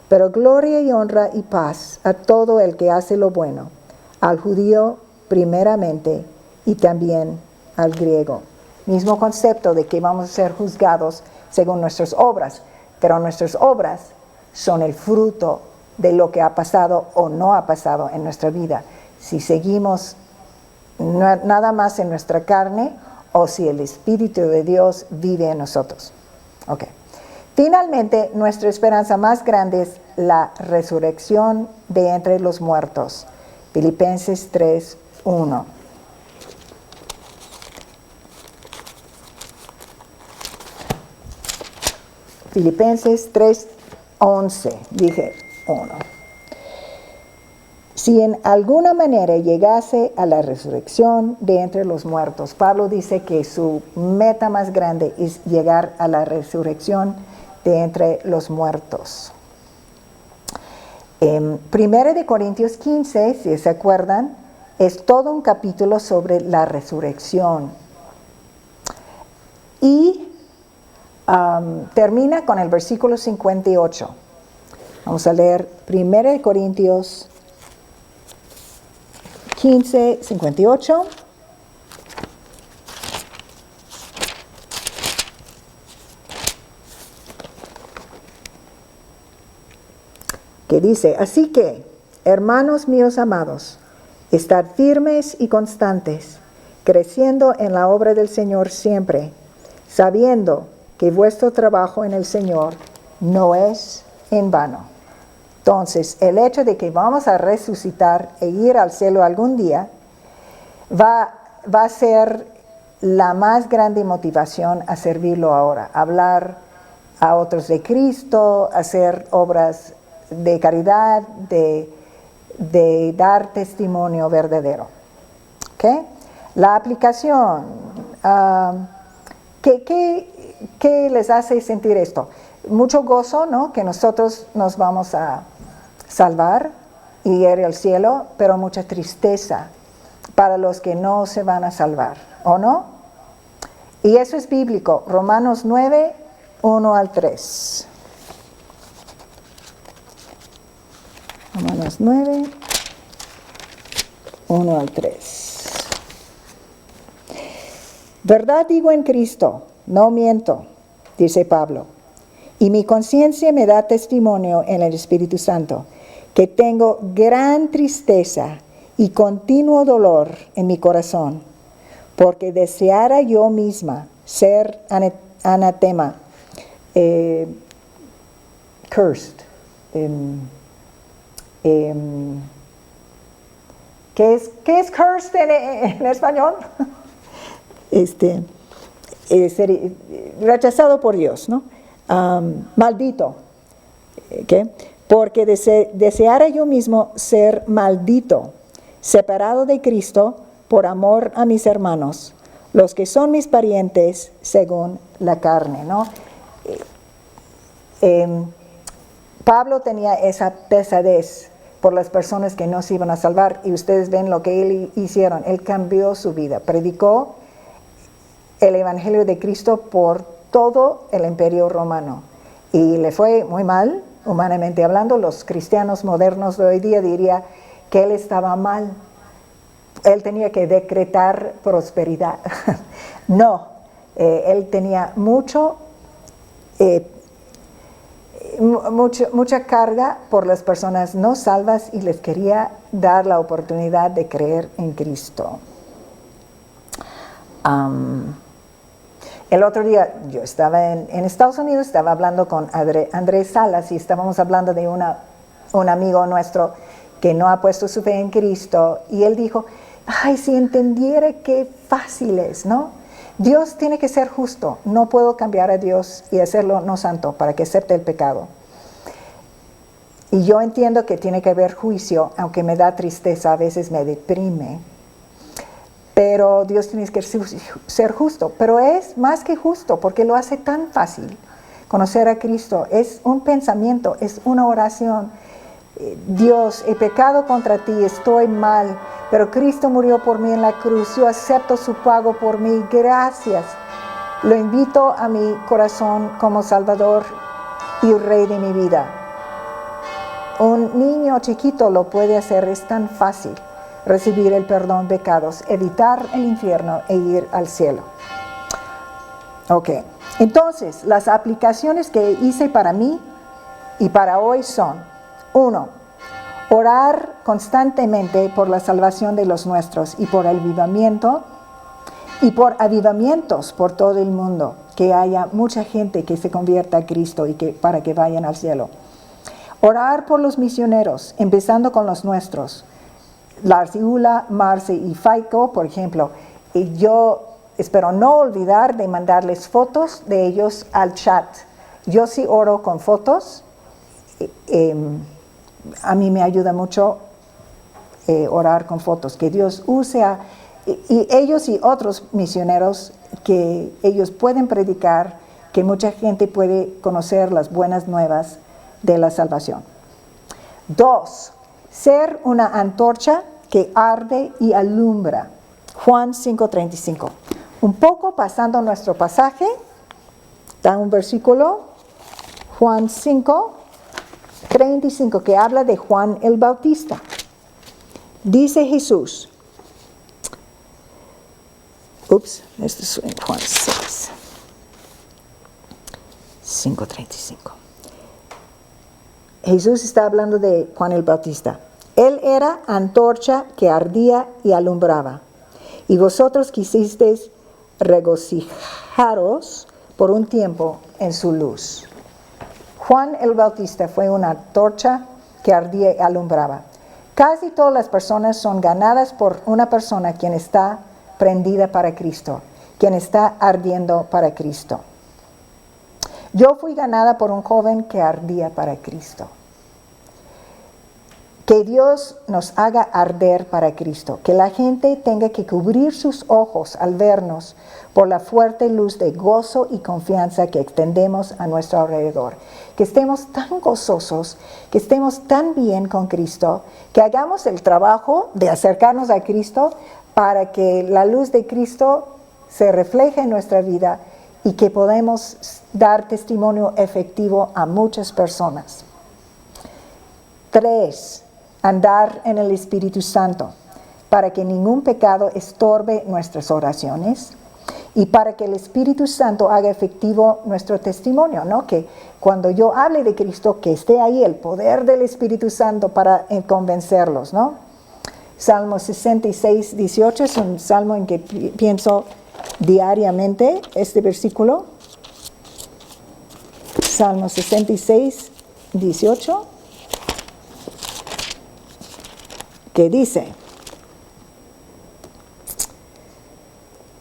Pero gloria y honra y paz a todo el que hace lo bueno, al judío primeramente y también al griego. Mismo concepto de que vamos a ser juzgados según nuestras obras, pero nuestras obras son el fruto de lo que ha pasado o no ha pasado en nuestra vida. Si seguimos nada más en nuestra carne o si el Espíritu de Dios vive en nosotros. Okay. Finalmente, nuestra esperanza más grande es la resurrección de entre los muertos. Filipenses 3:1. Filipenses 3:11, dije 1. Si en alguna manera llegase a la resurrección de entre los muertos, Pablo dice que su meta más grande es llegar a la resurrección de entre los muertos. En 1 Corintios 15, si se acuerdan, es todo un capítulo sobre la resurrección. Y termina con el versículo 58. Vamos a leer 1 Corintios 15, 58. Que dice, así que, hermanos míos amados, estad firmes y constantes, creciendo en la obra del Señor siempre, sabiendo que vuestro trabajo en el Señor no es en vano. Entonces, el hecho de que vamos a resucitar e ir al cielo algún día va a ser la más grande motivación a servirlo ahora, hablar a otros de Cristo, hacer obras de caridad, de dar testimonio verdadero. ¿Okay? La aplicación, ¿qué les hace sentir esto? Mucho gozo, ¿no? Que nosotros nos vamos a salvar y ir al cielo, pero mucha tristeza para los que no se van a salvar, ¿o no? Y eso es bíblico, Romanos 9, 1 al 3. Romanos 9, 1 al 3. Verdad digo en Cristo, no miento, dice Pablo, y mi conciencia me da testimonio en el Espíritu Santo, que tengo gran tristeza y continuo dolor en mi corazón, porque deseara yo misma ser anatema, cursed. ¿Qué es cursed en español? Rechazado por Dios, ¿no? Maldito. ¿Okay? Porque deseara yo mismo ser maldito, separado de Cristo por amor a mis hermanos, los que son mis parientes según la carne, ¿no? Pablo tenía esa pesadez por las personas que no se iban a salvar, y ustedes ven lo que él hicieron. Él cambió su vida, predicó el Evangelio de Cristo por todo el Imperio Romano, y le fue muy mal, humanamente hablando. Los cristianos modernos de hoy día dirían que él estaba mal. Él tenía que decretar prosperidad. No, él tenía mucha carga por las personas no salvas, y les quería dar la oportunidad de creer en Cristo. El otro día yo estaba en Estados Unidos, estaba hablando con Andrés Salas, y estábamos hablando de un amigo nuestro que no ha puesto su fe en Cristo, y él dijo, ay, si entendiera qué fácil es, ¿no? Dios tiene que ser justo, no puedo cambiar a Dios y hacerlo no santo para que acepte el pecado. Y yo entiendo que tiene que haber juicio, aunque me da tristeza, a veces me deprime. Pero Dios tiene que ser justo, pero es más que justo porque lo hace tan fácil. Conocer a Cristo es un pensamiento, es una oración. Dios, he pecado contra ti, estoy mal, pero Cristo murió por mí en la cruz, yo acepto su pago por mí, gracias. Lo invito a mi corazón como Salvador y Rey de mi vida. Un niño chiquito lo puede hacer, es tan fácil. Recibir el perdón de pecados, evitar el infierno e ir al cielo. Ok, entonces las aplicaciones que hice para mí y para hoy son: 1. Orar constantemente por la salvación de los nuestros y por avivamientos por todo el mundo, que haya mucha gente que se convierta a Cristo y para que vayan al cielo. Orar por los misioneros, empezando con los nuestros. Larciula, Marce y Faico, por ejemplo. Y yo espero no olvidar de mandarles fotos de ellos al chat. Yo sí oro con fotos. A mí me ayuda mucho orar con fotos. Que Dios use y ellos y otros misioneros, que ellos pueden predicar, que mucha gente puede conocer las buenas nuevas de la salvación. 2. Ser una antorcha que arde y alumbra. Juan 5:35. Un poco pasando nuestro pasaje, da un versículo, Juan 5:35, que habla de Juan el Bautista. Dice Jesús, esto es en Juan 5:35. Jesús está hablando de Juan el Bautista. Él era antorcha que ardía y alumbraba, y vosotros quisisteis regocijaros por un tiempo en su luz. Juan el Bautista fue una antorcha que ardía y alumbraba. Casi todas las personas son ganadas por una persona quien está prendida para Cristo, quien está ardiendo para Cristo. Yo fui ganada por un joven que ardía para Cristo. Que Dios nos haga arder para Cristo, que la gente tenga que cubrir sus ojos al vernos por la fuerte luz de gozo y confianza que extendemos a nuestro alrededor. Que estemos tan gozosos, que estemos tan bien con Cristo, que hagamos el trabajo de acercarnos a Cristo para que la luz de Cristo se refleje en nuestra vida y que podamos dar testimonio efectivo a muchas personas. 3. Andar en el Espíritu Santo, para que ningún pecado estorbe nuestras oraciones y para que el Espíritu Santo haga efectivo nuestro testimonio, ¿no? Que cuando yo hable de Cristo, que esté ahí el poder del Espíritu Santo para convencerlos, ¿no? Salmo 66:18 es un salmo en que pienso diariamente, este versículo. Salmo 66:18. Que dice,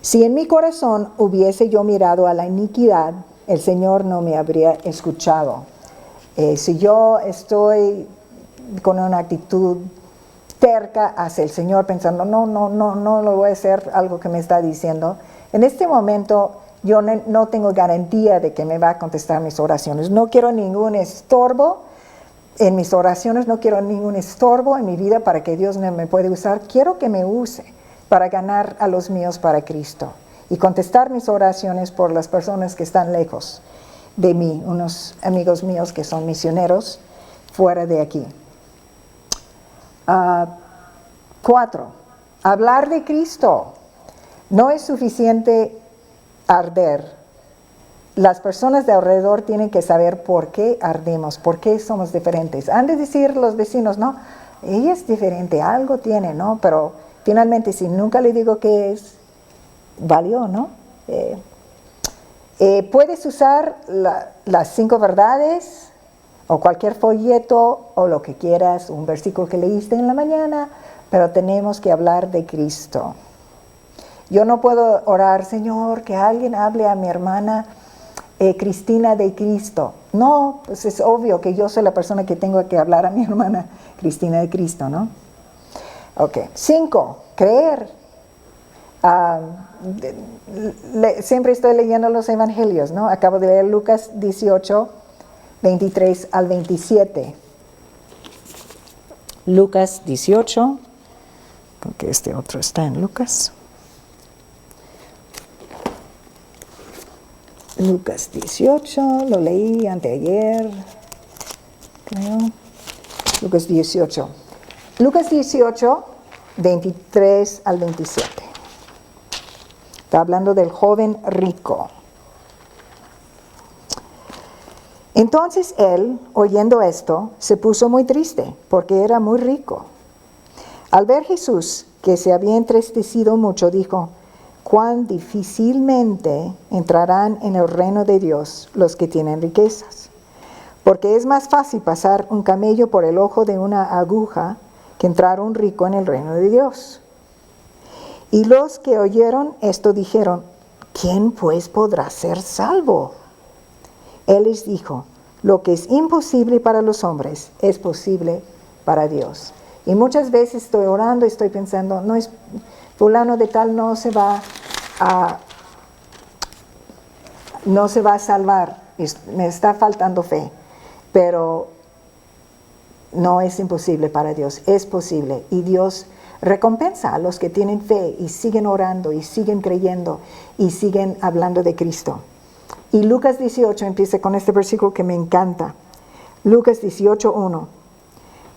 si en mi corazón hubiese yo mirado a la iniquidad, el Señor no me habría escuchado. Si yo estoy con una actitud terca hacia el Señor, pensando, no lo voy a hacer algo que me está diciendo, en este momento yo no tengo garantía de que me va a contestar mis oraciones. No quiero ningún estorbo en mis oraciones no quiero ningún estorbo en mi vida para que Dios me pueda usar. Quiero que me use para ganar a los míos para Cristo y contestar mis oraciones por las personas que están lejos de mí, unos amigos míos que son misioneros fuera de aquí. 4. Hablar de Cristo. No es suficiente arder. Las personas de alrededor tienen que saber por qué ardemos, por qué somos diferentes. Han de decir los vecinos, no, ella es diferente, algo tiene, ¿no? Pero finalmente, si nunca le digo qué es, valió, ¿no? Puedes usar las 5 verdades o cualquier folleto o lo que quieras, un versículo que leíste en la mañana, pero tenemos que hablar de Cristo. Yo no puedo orar, Señor, que alguien hable a mi hermana Cristina de Cristo. No, pues es obvio que yo soy la persona que tengo que hablar a mi hermana Cristina de Cristo, ¿no? Ok. 5, creer. Siempre estoy leyendo los evangelios, ¿no? Acabo de leer Lucas 18, 23 al 27. Lucas 18, porque este otro está en Lucas. Lucas 18, lo leí anteayer, creo. Lucas 18. Lucas 18, 23 al 27. Está hablando del joven rico. Entonces él, oyendo esto, se puso muy triste, porque era muy rico. Al ver Jesús, que se había entristecido mucho, dijo: cuán difícilmente entrarán en el reino de Dios los que tienen riquezas. Porque es más fácil pasar un camello por el ojo de una aguja que entrar un rico en el reino de Dios. Y los que oyeron esto dijeron: ¿quién pues podrá ser salvo? Él les dijo: lo que es imposible para los hombres es posible para Dios. Y muchas veces estoy orando y estoy pensando, no es fulano de tal no se va a salvar, me está faltando fe, pero no es imposible para Dios, es posible. Y Dios recompensa a los que tienen fe y siguen orando y siguen creyendo y siguen hablando de Cristo. Y Lucas 18 empieza con este versículo que me encanta. Lucas 18:1.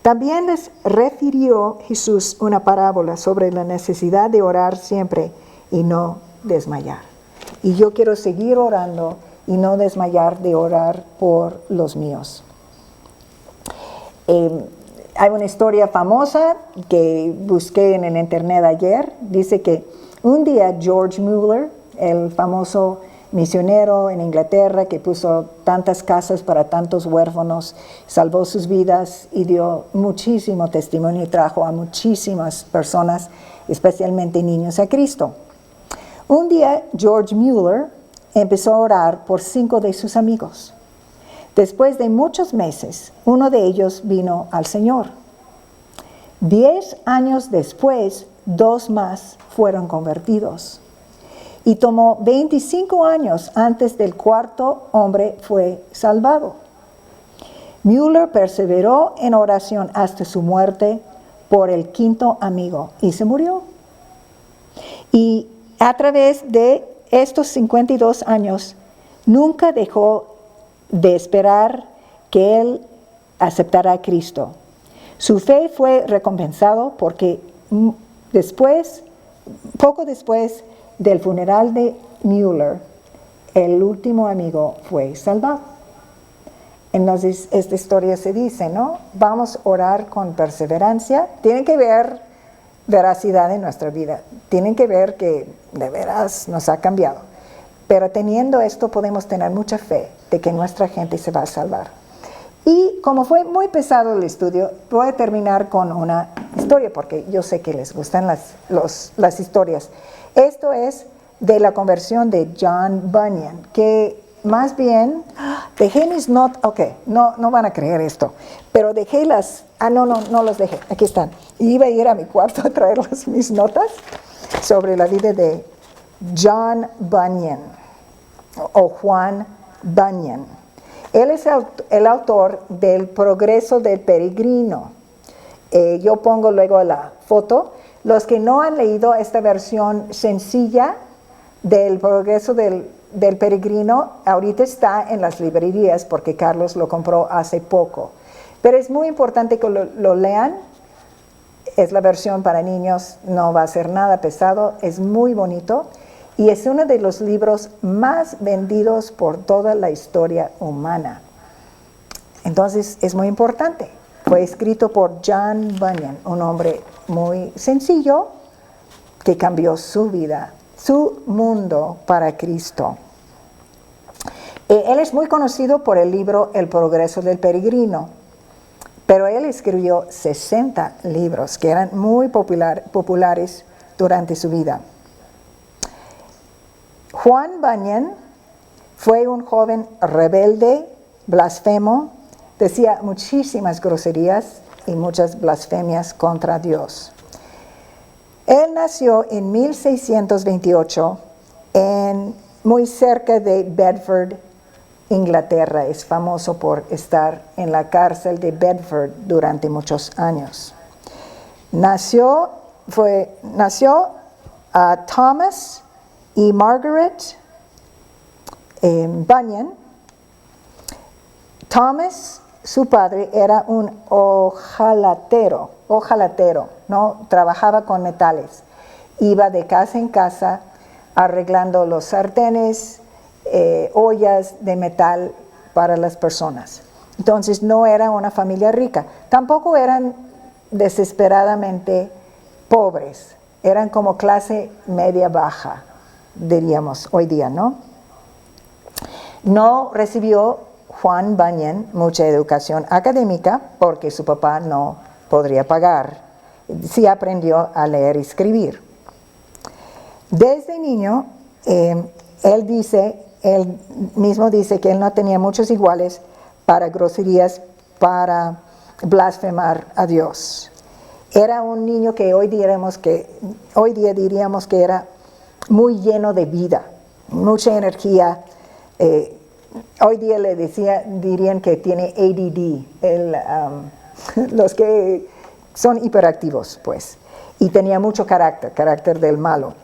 También les refirió Jesús una parábola sobre la necesidad de orar siempre y no desmayar. Y yo quiero seguir orando y no desmayar de orar por los míos. Hay una historia famosa que busqué en el internet ayer. Dice que un día George Mueller, el famoso misionero en Inglaterra que puso tantas casas para tantos huérfanos, salvó sus vidas y dio muchísimo testimonio y trajo a muchísimas personas, especialmente niños, a Cristo. Un día George Mueller empezó a orar por 5 de sus amigos. Después de muchos meses, uno de ellos vino al Señor. 10 años después, 2 más fueron convertidos. Y tomó 25 años antes del 4º hombre fue salvado. Mueller perseveró en oración hasta su muerte por el 5º amigo y se murió. Y a través de estos 52 años, nunca dejó de esperar que él aceptara a Cristo. Su fe fue recompensado porque poco después del funeral de Mueller, el último amigo fue salvado. Entonces, esta historia se dice, ¿no? Vamos a orar con perseverancia. Tiene que haber veracidad en nuestra vida. Tienen que ver que de veras nos ha cambiado. Pero teniendo esto podemos tener mucha fe de que nuestra gente se va a salvar. Y como fue muy pesado el estudio, voy a terminar con una historia porque yo sé que les gustan las historias. Esto es de la conversión de John Bunyan, que más bien dejé mis notas, no van a creer esto, pero dejé no los dejé, aquí están. Iba a ir a mi cuarto a traer mis notas sobre la vida de John Bunyan o Juan Bunyan. Él es el autor del Progreso del Peregrino. Yo pongo luego la foto. Los que no han leído esta versión sencilla del Progreso del Peregrino, ahorita está en las librerías porque Carlos lo compró hace poco. Pero es muy importante que lo lean. Es la versión para niños, no va a ser nada pesado, es muy bonito y es uno de los libros más vendidos por toda la historia humana. Entonces es muy importante. Fue escrito por John Bunyan, un hombre muy sencillo que cambió su vida, su mundo para Cristo. Él es muy conocido por el libro El Progreso del Peregrino, pero él escribió 60 libros que eran muy populares durante su vida. Juan Bunyan fue un joven rebelde, blasfemo, decía muchísimas groserías y muchas blasfemias contra Dios. Él nació en 1628 muy cerca de Bedford, Inglaterra. Es famoso por estar en la cárcel de Bedford durante muchos años. Nació a Thomas y Margaret Bunyan. Thomas, su padre, era un hojalatero, ¿no? Trabajaba con metales. Iba de casa en casa arreglando los sartenes, ollas de metal para las personas. Entonces no era una familia rica. Tampoco eran desesperadamente pobres. Eran como clase media baja, diríamos hoy día, ¿no? No recibió Juan Bunyan mucha educación académica porque su papá no podría pagar. Sí aprendió a leer y escribir. Desde niño, él mismo dice que él no tenía muchos iguales para groserías, para blasfemar a Dios. Era un niño que hoy día diríamos que era muy lleno de vida, mucha energía. Hoy día dirían que tiene ADD, los que son hiperactivos, pues. Y tenía mucho carácter del malo.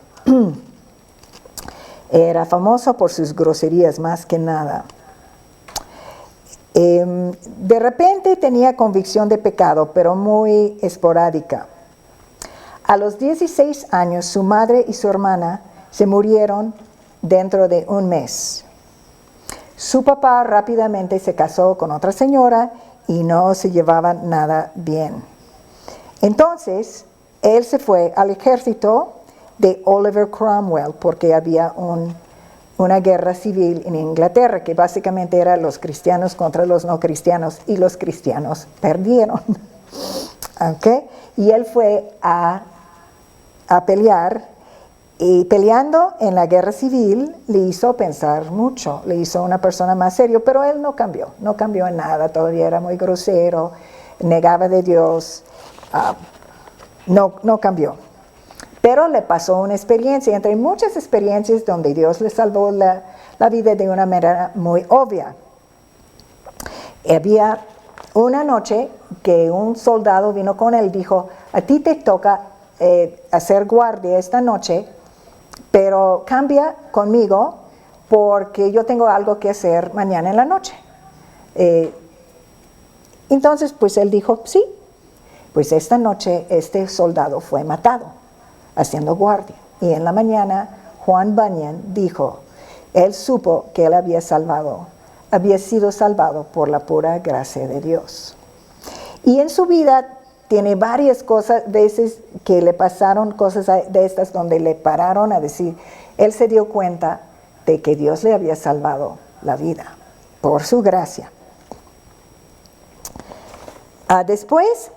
Era famoso por sus groserías más que nada. De repente tenía convicción de pecado, pero muy esporádica. A los 16 años, su madre y su hermana se murieron dentro de un mes. Su papá rápidamente se casó con otra señora y no se llevaban nada bien. Entonces, él se fue al ejército de Oliver Cromwell porque había una guerra civil en Inglaterra que básicamente era los cristianos contra los no cristianos y los cristianos perdieron. ¿Okay? Y él fue a pelear y peleando en la guerra civil le hizo pensar mucho, le hizo una persona más serio, pero él no cambió en nada, todavía era muy grosero, negaba de Dios, no cambió. Pero le pasó una experiencia, entre muchas experiencias donde Dios le salvó la vida de una manera muy obvia. Había una noche que un soldado vino con él y dijo, a ti te toca hacer guardia esta noche, pero cambia conmigo porque yo tengo algo que hacer mañana en la noche. Entonces, pues él dijo, sí. Pues esta noche este soldado fue matado haciendo guardia. Y en la mañana Juan Bunyan dijo, él supo que él había sido salvado por la pura gracia de Dios. Y en su vida tiene varias veces que le pasaron cosas de estas donde le pararon a decir, él se dio cuenta de que Dios le había salvado la vida por su gracia. Después,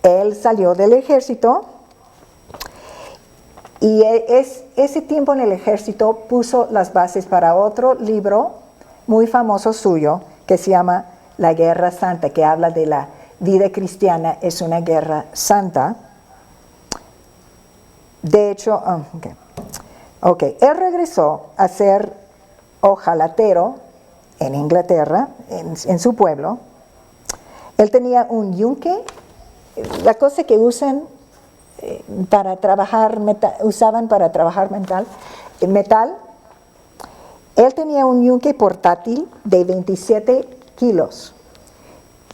él salió del ejército y ese tiempo en el ejército puso las bases para otro libro muy famoso suyo que se llama La Guerra Santa, que habla de la vida cristiana, es una guerra santa. De hecho, él regresó a ser hojalatero en Inglaterra, en su pueblo. Él tenía un yunque, la cosa que usaban para trabajar metal. Él tenía un yunque portátil de 27 kilos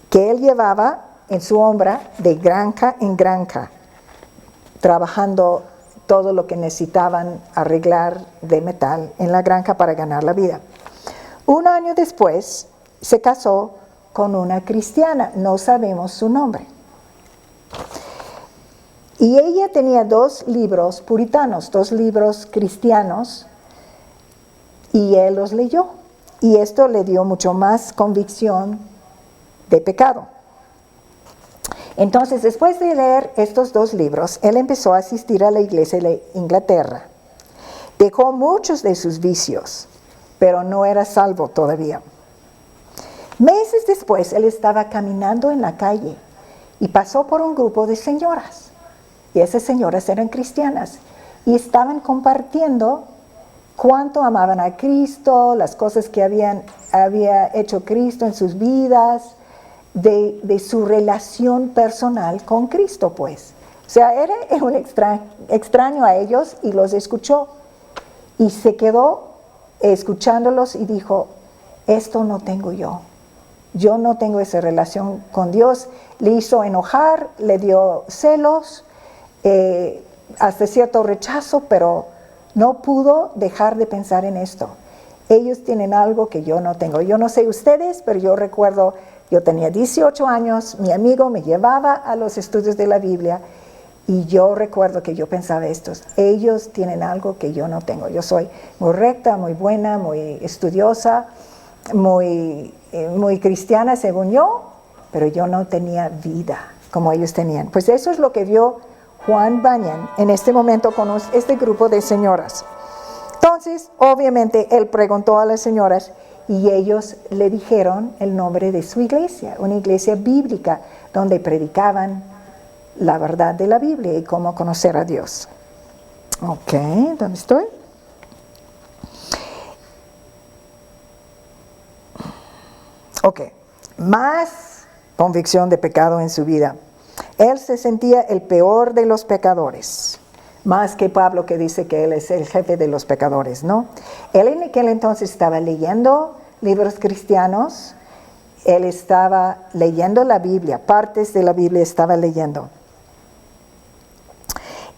que él llevaba en su hombro de granja en granja, trabajando todo lo que necesitaban arreglar de metal en la granja para ganar la vida. Un año después se casó con una cristiana, no sabemos su nombre. Y ella tenía 2 libros puritanos, 2 libros cristianos, y él los leyó. Y esto le dio mucho más convicción de pecado. Entonces, después de leer estos 2 libros, él empezó a asistir a la iglesia de Inglaterra. Dejó muchos de sus vicios, pero no era salvo todavía. Meses después, él estaba caminando en la calle y pasó por un grupo de señoras. Y esas señoras eran cristianas y estaban compartiendo cuánto amaban a Cristo, las cosas que había hecho Cristo en sus vidas, de su relación personal con Cristo, pues. O sea, era un extraño a ellos y los escuchó. Y se quedó escuchándolos y dijo, esto no tengo yo. Yo no tengo esa relación con Dios. Le hizo enojar, le dio celos, hasta cierto rechazo, pero no pudo dejar de pensar en esto. Ellos tienen algo que yo no tengo. Yo no sé ustedes, pero yo recuerdo, yo tenía 18 años, mi amigo me llevaba a los estudios de la Biblia y yo recuerdo que yo pensaba ellos tienen algo que yo no tengo. Yo soy muy recta, muy buena, muy estudiosa, muy cristiana según yo, pero yo no tenía vida como ellos tenían. Pues eso es lo que vio Juan Bunyan en este momento con este grupo de señoras. Entonces, obviamente, él preguntó a las señoras y ellos le dijeron el nombre de su iglesia, una iglesia bíblica donde predicaban la verdad de la Biblia y cómo conocer a Dios. Ok, ¿dónde estoy? Ok, más convicción de pecado en su vida. Él se sentía el peor de los pecadores, más que Pablo que dice que él es el jefe de los pecadores, ¿no? Él en aquel entonces estaba leyendo libros cristianos, él estaba leyendo la Biblia, partes de la Biblia estaba leyendo.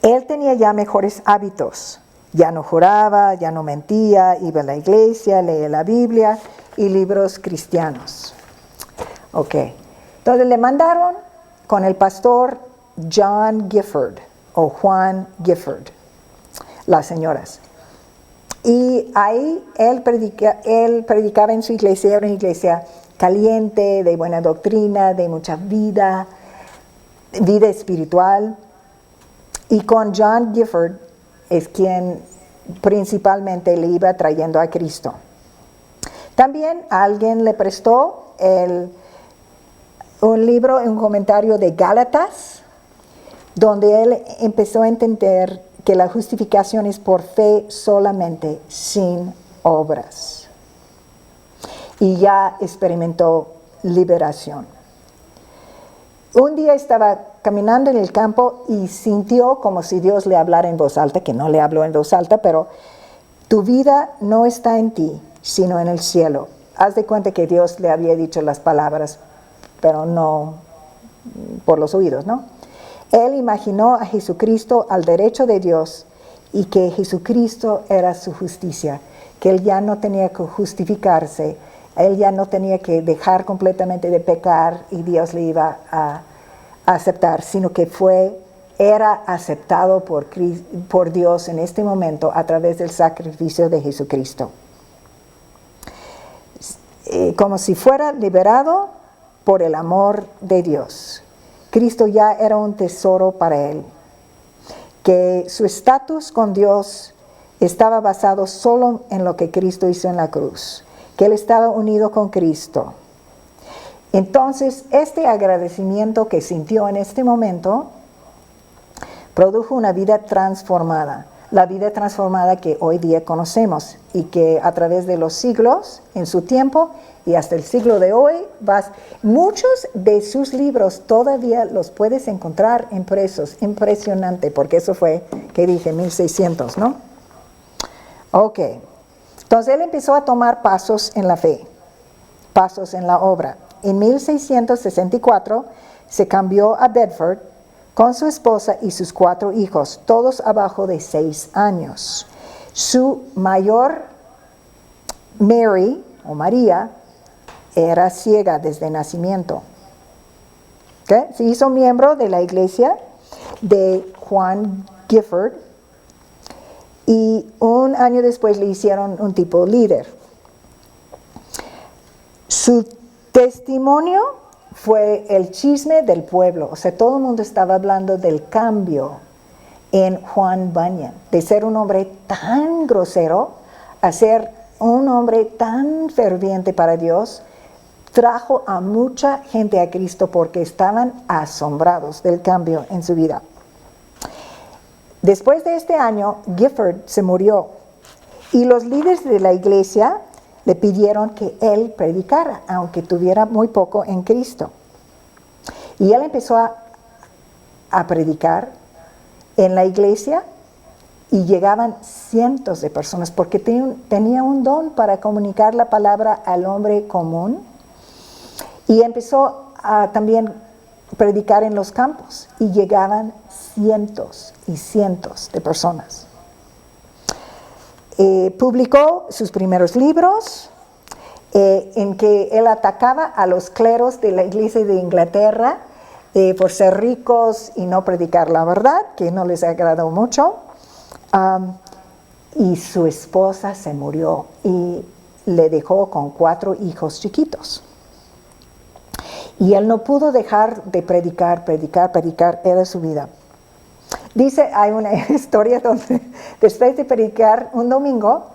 Él tenía ya mejores hábitos, ya no juraba, ya no mentía, iba a la iglesia, leía la Biblia y libros cristianos. Ok, entonces le mandaron con el pastor John Gifford o Juan Gifford, las señoras. Y ahí él predicaba en su iglesia, era una iglesia caliente, de buena doctrina, de mucha vida espiritual. Y con John Gifford es quien principalmente le iba trayendo a Cristo. También alguien le prestó un libro, un comentario de Gálatas, donde él empezó a entender que la justificación es por fe solamente, sin obras. Y ya experimentó liberación. Un día estaba caminando en el campo y sintió como si Dios le hablara en voz alta, que no le habló en voz alta, pero tu vida no está en ti, sino en el cielo. Haz de cuenta que Dios le había dicho las palabras, pero no por los oídos, ¿no? Él imaginó a Jesucristo al derecho de Dios y que Jesucristo era su justicia, que él ya no tenía que justificarse, él ya no tenía que dejar completamente de pecar y Dios le iba a aceptar, sino que era aceptado por Dios en este momento a través del sacrificio de Jesucristo. Como si fuera liberado por el amor de Dios. Cristo ya era un tesoro para él. Que su estatus con Dios estaba basado solo en lo que Cristo hizo en la cruz. Que él estaba unido con Cristo. Entonces, este agradecimiento que sintió en este momento produjo una vida transformada. la vida transformada que hoy día conocemos y que a través de los siglos, en su tiempo y hasta el siglo de hoy, muchos de sus libros todavía los puedes encontrar impresos. Impresionante, porque eso fue, que dije, 1600, ¿no? Ok, entonces él empezó a tomar pasos en la fe, pasos en la obra. En 1664 se cambió a Bedford con su esposa y sus 4 hijos, todos abajo de 6 años. Su mayor, Mary, o María, era ciega desde nacimiento. ¿Okay? Se hizo miembro de la iglesia de Juan Gifford y un año después le hicieron un tipo líder. Su testimonio fue el chisme del pueblo, o sea, todo el mundo estaba hablando del cambio en Juan Bunyan, de ser un hombre tan grosero a ser un hombre tan ferviente para Dios. Trajo a mucha gente a Cristo porque estaban asombrados del cambio en su vida. Después de este año, Gifford se murió y los líderes de la iglesia le pidieron que él predicara, aunque tuviera muy poco en Cristo. Y él empezó a predicar en la iglesia y llegaban cientos de personas porque tenía un don para comunicar la palabra al hombre común. Y empezó a también predicar en los campos y llegaban cientos y cientos de personas. Publicó sus primeros libros en que él atacaba a los cleros de la iglesia de Inglaterra por ser ricos y no predicar la verdad, que no les agradó mucho. Y su esposa se murió y le dejó con 4 hijos chiquitos. Y él no pudo dejar de predicar, era su vida. Dice, hay una historia donde después de predicar un domingo,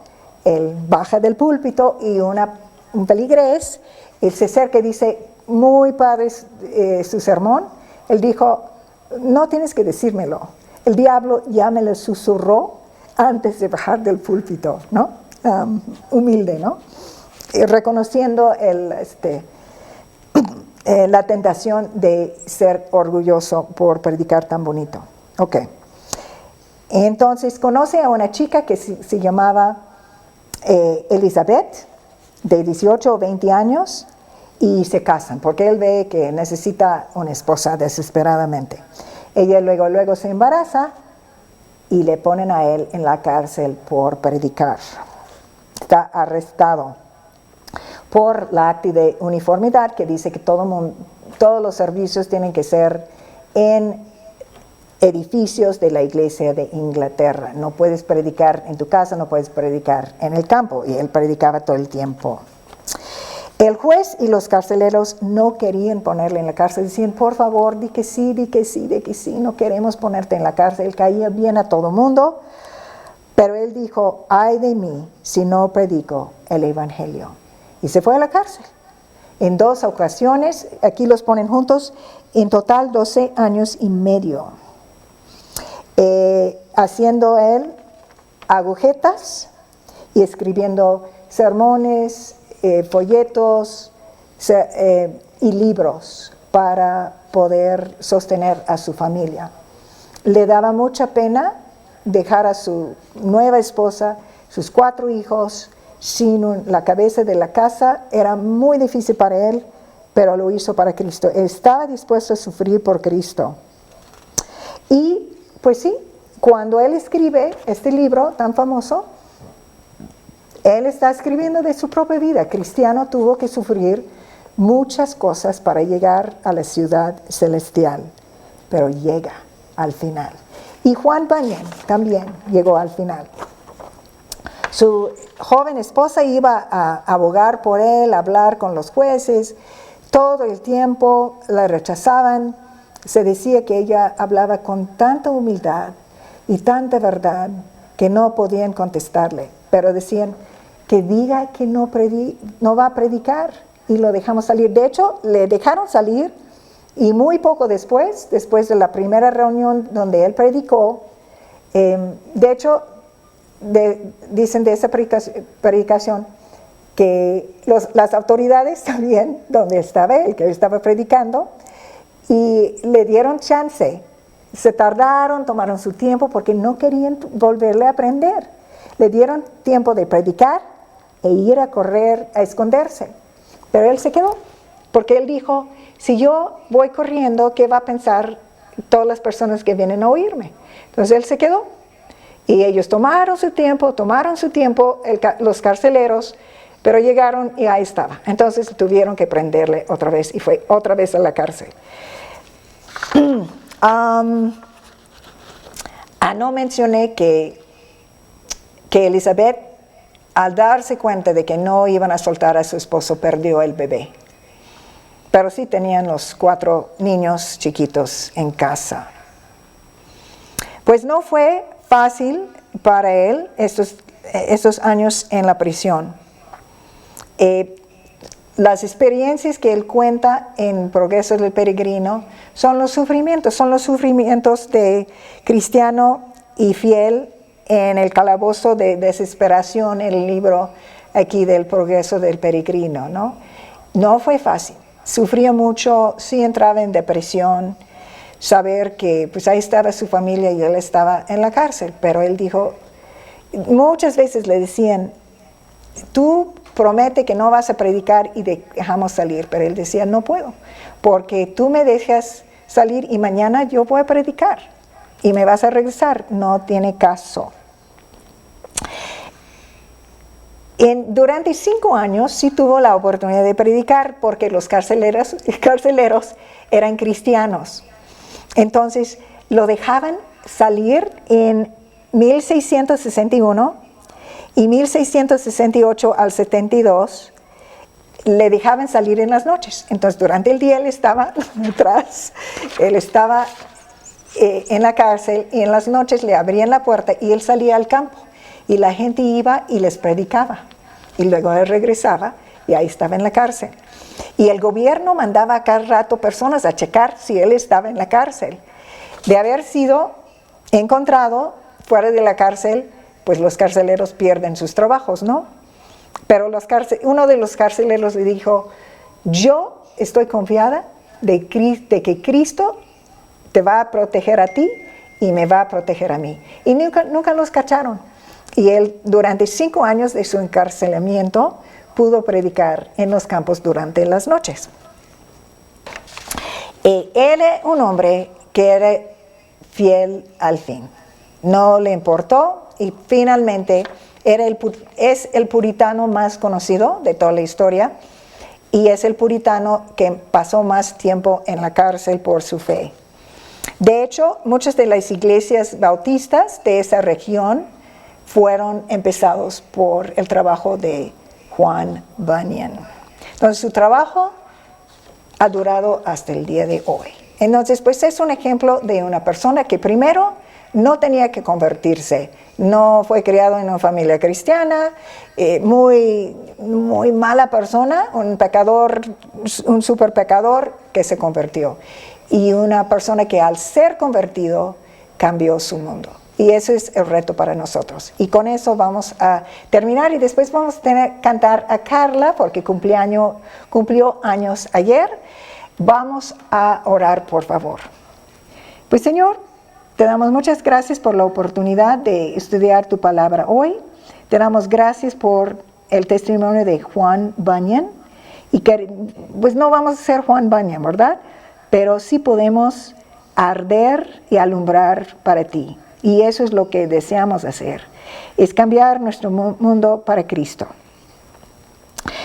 él baja del púlpito y un feligrés, él se acerca y dice, muy padre su sermón. Él dijo, no tienes que decírmelo. El diablo ya me lo susurró antes de bajar del púlpito, ¿no? Humilde, ¿no? Y reconociendo la tentación de ser orgulloso por predicar tan bonito. Ok. Entonces conoce a una chica que se llamaba Elizabeth, de 18 o 20 años, y se casan, porque él ve que necesita una esposa desesperadamente. Ella luego se embaraza y le ponen a él en la cárcel por predicar. Está arrestado por la acta de uniformidad que dice que todos los servicios tienen que ser en edificios de la iglesia de Inglaterra. No puedes predicar en tu casa, no puedes predicar en el campo. Y él predicaba todo el tiempo. El juez y los carceleros no querían ponerle en la cárcel. Decían, por favor, di que sí, no queremos ponerte en la cárcel. Él caía bien a todo mundo. Pero él dijo, ay de mí si no predico el evangelio. Y se fue a la cárcel. En 2 ocasiones, aquí los ponen juntos, en total 12 años y medio. Haciendo él agujetas y escribiendo sermones, folletos y libros para poder sostener a su familia. Le daba mucha pena dejar a su nueva esposa, sus 4 hijos, sin la cabeza de la casa. Era muy difícil para él, pero lo hizo para Cristo. Estaba dispuesto a sufrir por Cristo. Y pues sí, cuando él escribe este libro tan famoso, él está escribiendo de su propia vida. Cristiano tuvo que sufrir muchas cosas para llegar a la ciudad celestial, pero llega al final. Y Juan Bunyan también llegó al final. Su joven esposa iba a abogar por él, a hablar con los jueces. Todo el tiempo la rechazaban. Se decía que ella hablaba con tanta humildad y tanta verdad que no podían contestarle. Pero decían que diga que no va a predicar y lo dejamos salir. De hecho, le dejaron salir y muy poco después de la primera reunión donde él predicó, De hecho, dicen de esa predicación que las autoridades sabían dónde estaba él, que él estaba predicando, y le dieron chance. Se tardaron, tomaron su tiempo porque no querían volverle a aprender. Le dieron tiempo de predicar e ir a correr, a esconderse. Pero él se quedó, porque él dijo, si yo voy corriendo, ¿qué va a pensar todas las personas que vienen a oírme? Entonces él se quedó. Y ellos tomaron su tiempo, los carceleros, pero llegaron y ahí estaba. Entonces tuvieron que prenderle otra vez y fue otra vez a la cárcel. No mencioné que Elizabeth, al darse cuenta de que no iban a soltar a su esposo, perdió el bebé. Pero sí tenían los 4 niños chiquitos en casa. Pues no fue fácil para él estos años en la prisión. Las experiencias que él cuenta en Progreso del Peregrino son los sufrimientos de cristiano y fiel en el calabozo de desesperación, el libro aquí del Progreso del Peregrino, ¿no? No fue fácil, sufría mucho, sí entraba en depresión, saber que pues ahí estaba su familia y él estaba en la cárcel, pero él dijo, muchas veces le decían, tú promete que no vas a predicar y dejamos salir, pero él decía, no puedo, porque tú me dejas salir y mañana yo voy a predicar y me vas a regresar, no tiene caso. Durante 5 años sí tuvo la oportunidad de predicar porque los carceleros eran cristianos. Entonces lo dejaban salir en 1661 y 1668 al 72 le dejaban salir en las noches. Entonces durante el día él estaba atrás, él estaba en la cárcel y en las noches le abrían la puerta y él salía al campo y la gente iba y les predicaba y luego él regresaba y ahí estaba en la cárcel. Y el gobierno mandaba a cada rato personas a checar si él estaba en la cárcel. De haber sido encontrado fuera de la cárcel, pues los carceleros pierden sus trabajos, ¿no? Pero uno de los carceleros le dijo, yo estoy confiada de que Cristo te va a proteger a ti y me va a proteger a mí. Y nunca los cacharon. Y él, durante 5 años de su encarcelamiento, pudo predicar en los campos durante las noches. Él era un hombre que era fiel al fin. No le importó y finalmente es el puritano más conocido de toda la historia y es el puritano que pasó más tiempo en la cárcel por su fe. De hecho, muchas de las iglesias bautistas de esa región fueron empezados por el trabajo de Juan Bunyan. Entonces su trabajo ha durado hasta el día de hoy. Entonces, pues es un ejemplo de una persona que primero no tenía que convertirse, no fue criado en una familia cristiana, muy mala persona, un pecador, un super pecador que se convirtió. Y una persona que al ser convertido cambió su mundo. Y eso es el reto para nosotros. Y con eso vamos a terminar y después vamos a cantar a Carla porque cumplió años ayer. Vamos a orar, por favor. Pues Señor, te damos muchas gracias por la oportunidad de estudiar tu palabra hoy. Te damos gracias por el testimonio de Juan Bunyan. Y que, pues no vamos a ser Juan Bunyan, ¿verdad? Pero sí podemos arder y alumbrar para ti. Y eso es lo que deseamos hacer, es cambiar nuestro mundo para Cristo.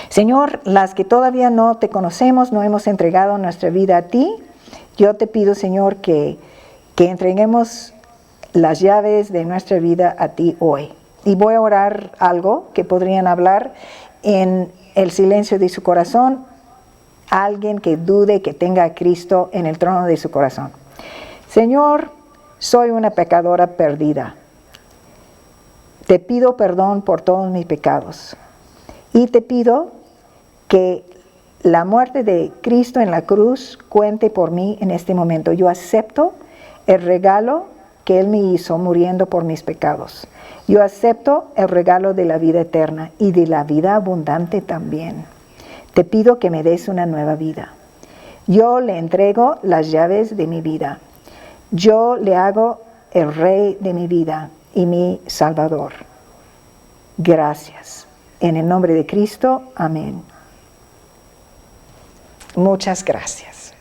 Señor, las que todavía no te conocemos, no hemos entregado nuestra vida a ti, yo te pido, Señor, que entreguemos las llaves de nuestra vida a ti hoy. Y voy a orar algo que podrían hablar en el silencio de su corazón, alguien que dude que tenga a Cristo en el trono de su corazón. Señor, soy una pecadora perdida. Te pido perdón por todos mis pecados. Y te pido que la muerte de Cristo en la cruz cuente por mí en este momento. Yo acepto el regalo que Él me hizo muriendo por mis pecados. Yo acepto el regalo de la vida eterna y de la vida abundante también. Te pido que me des una nueva vida. Yo le entrego las llaves de mi vida. Yo le hago el Rey de mi vida y mi Salvador. Gracias. En el nombre de Cristo, amén. Muchas gracias.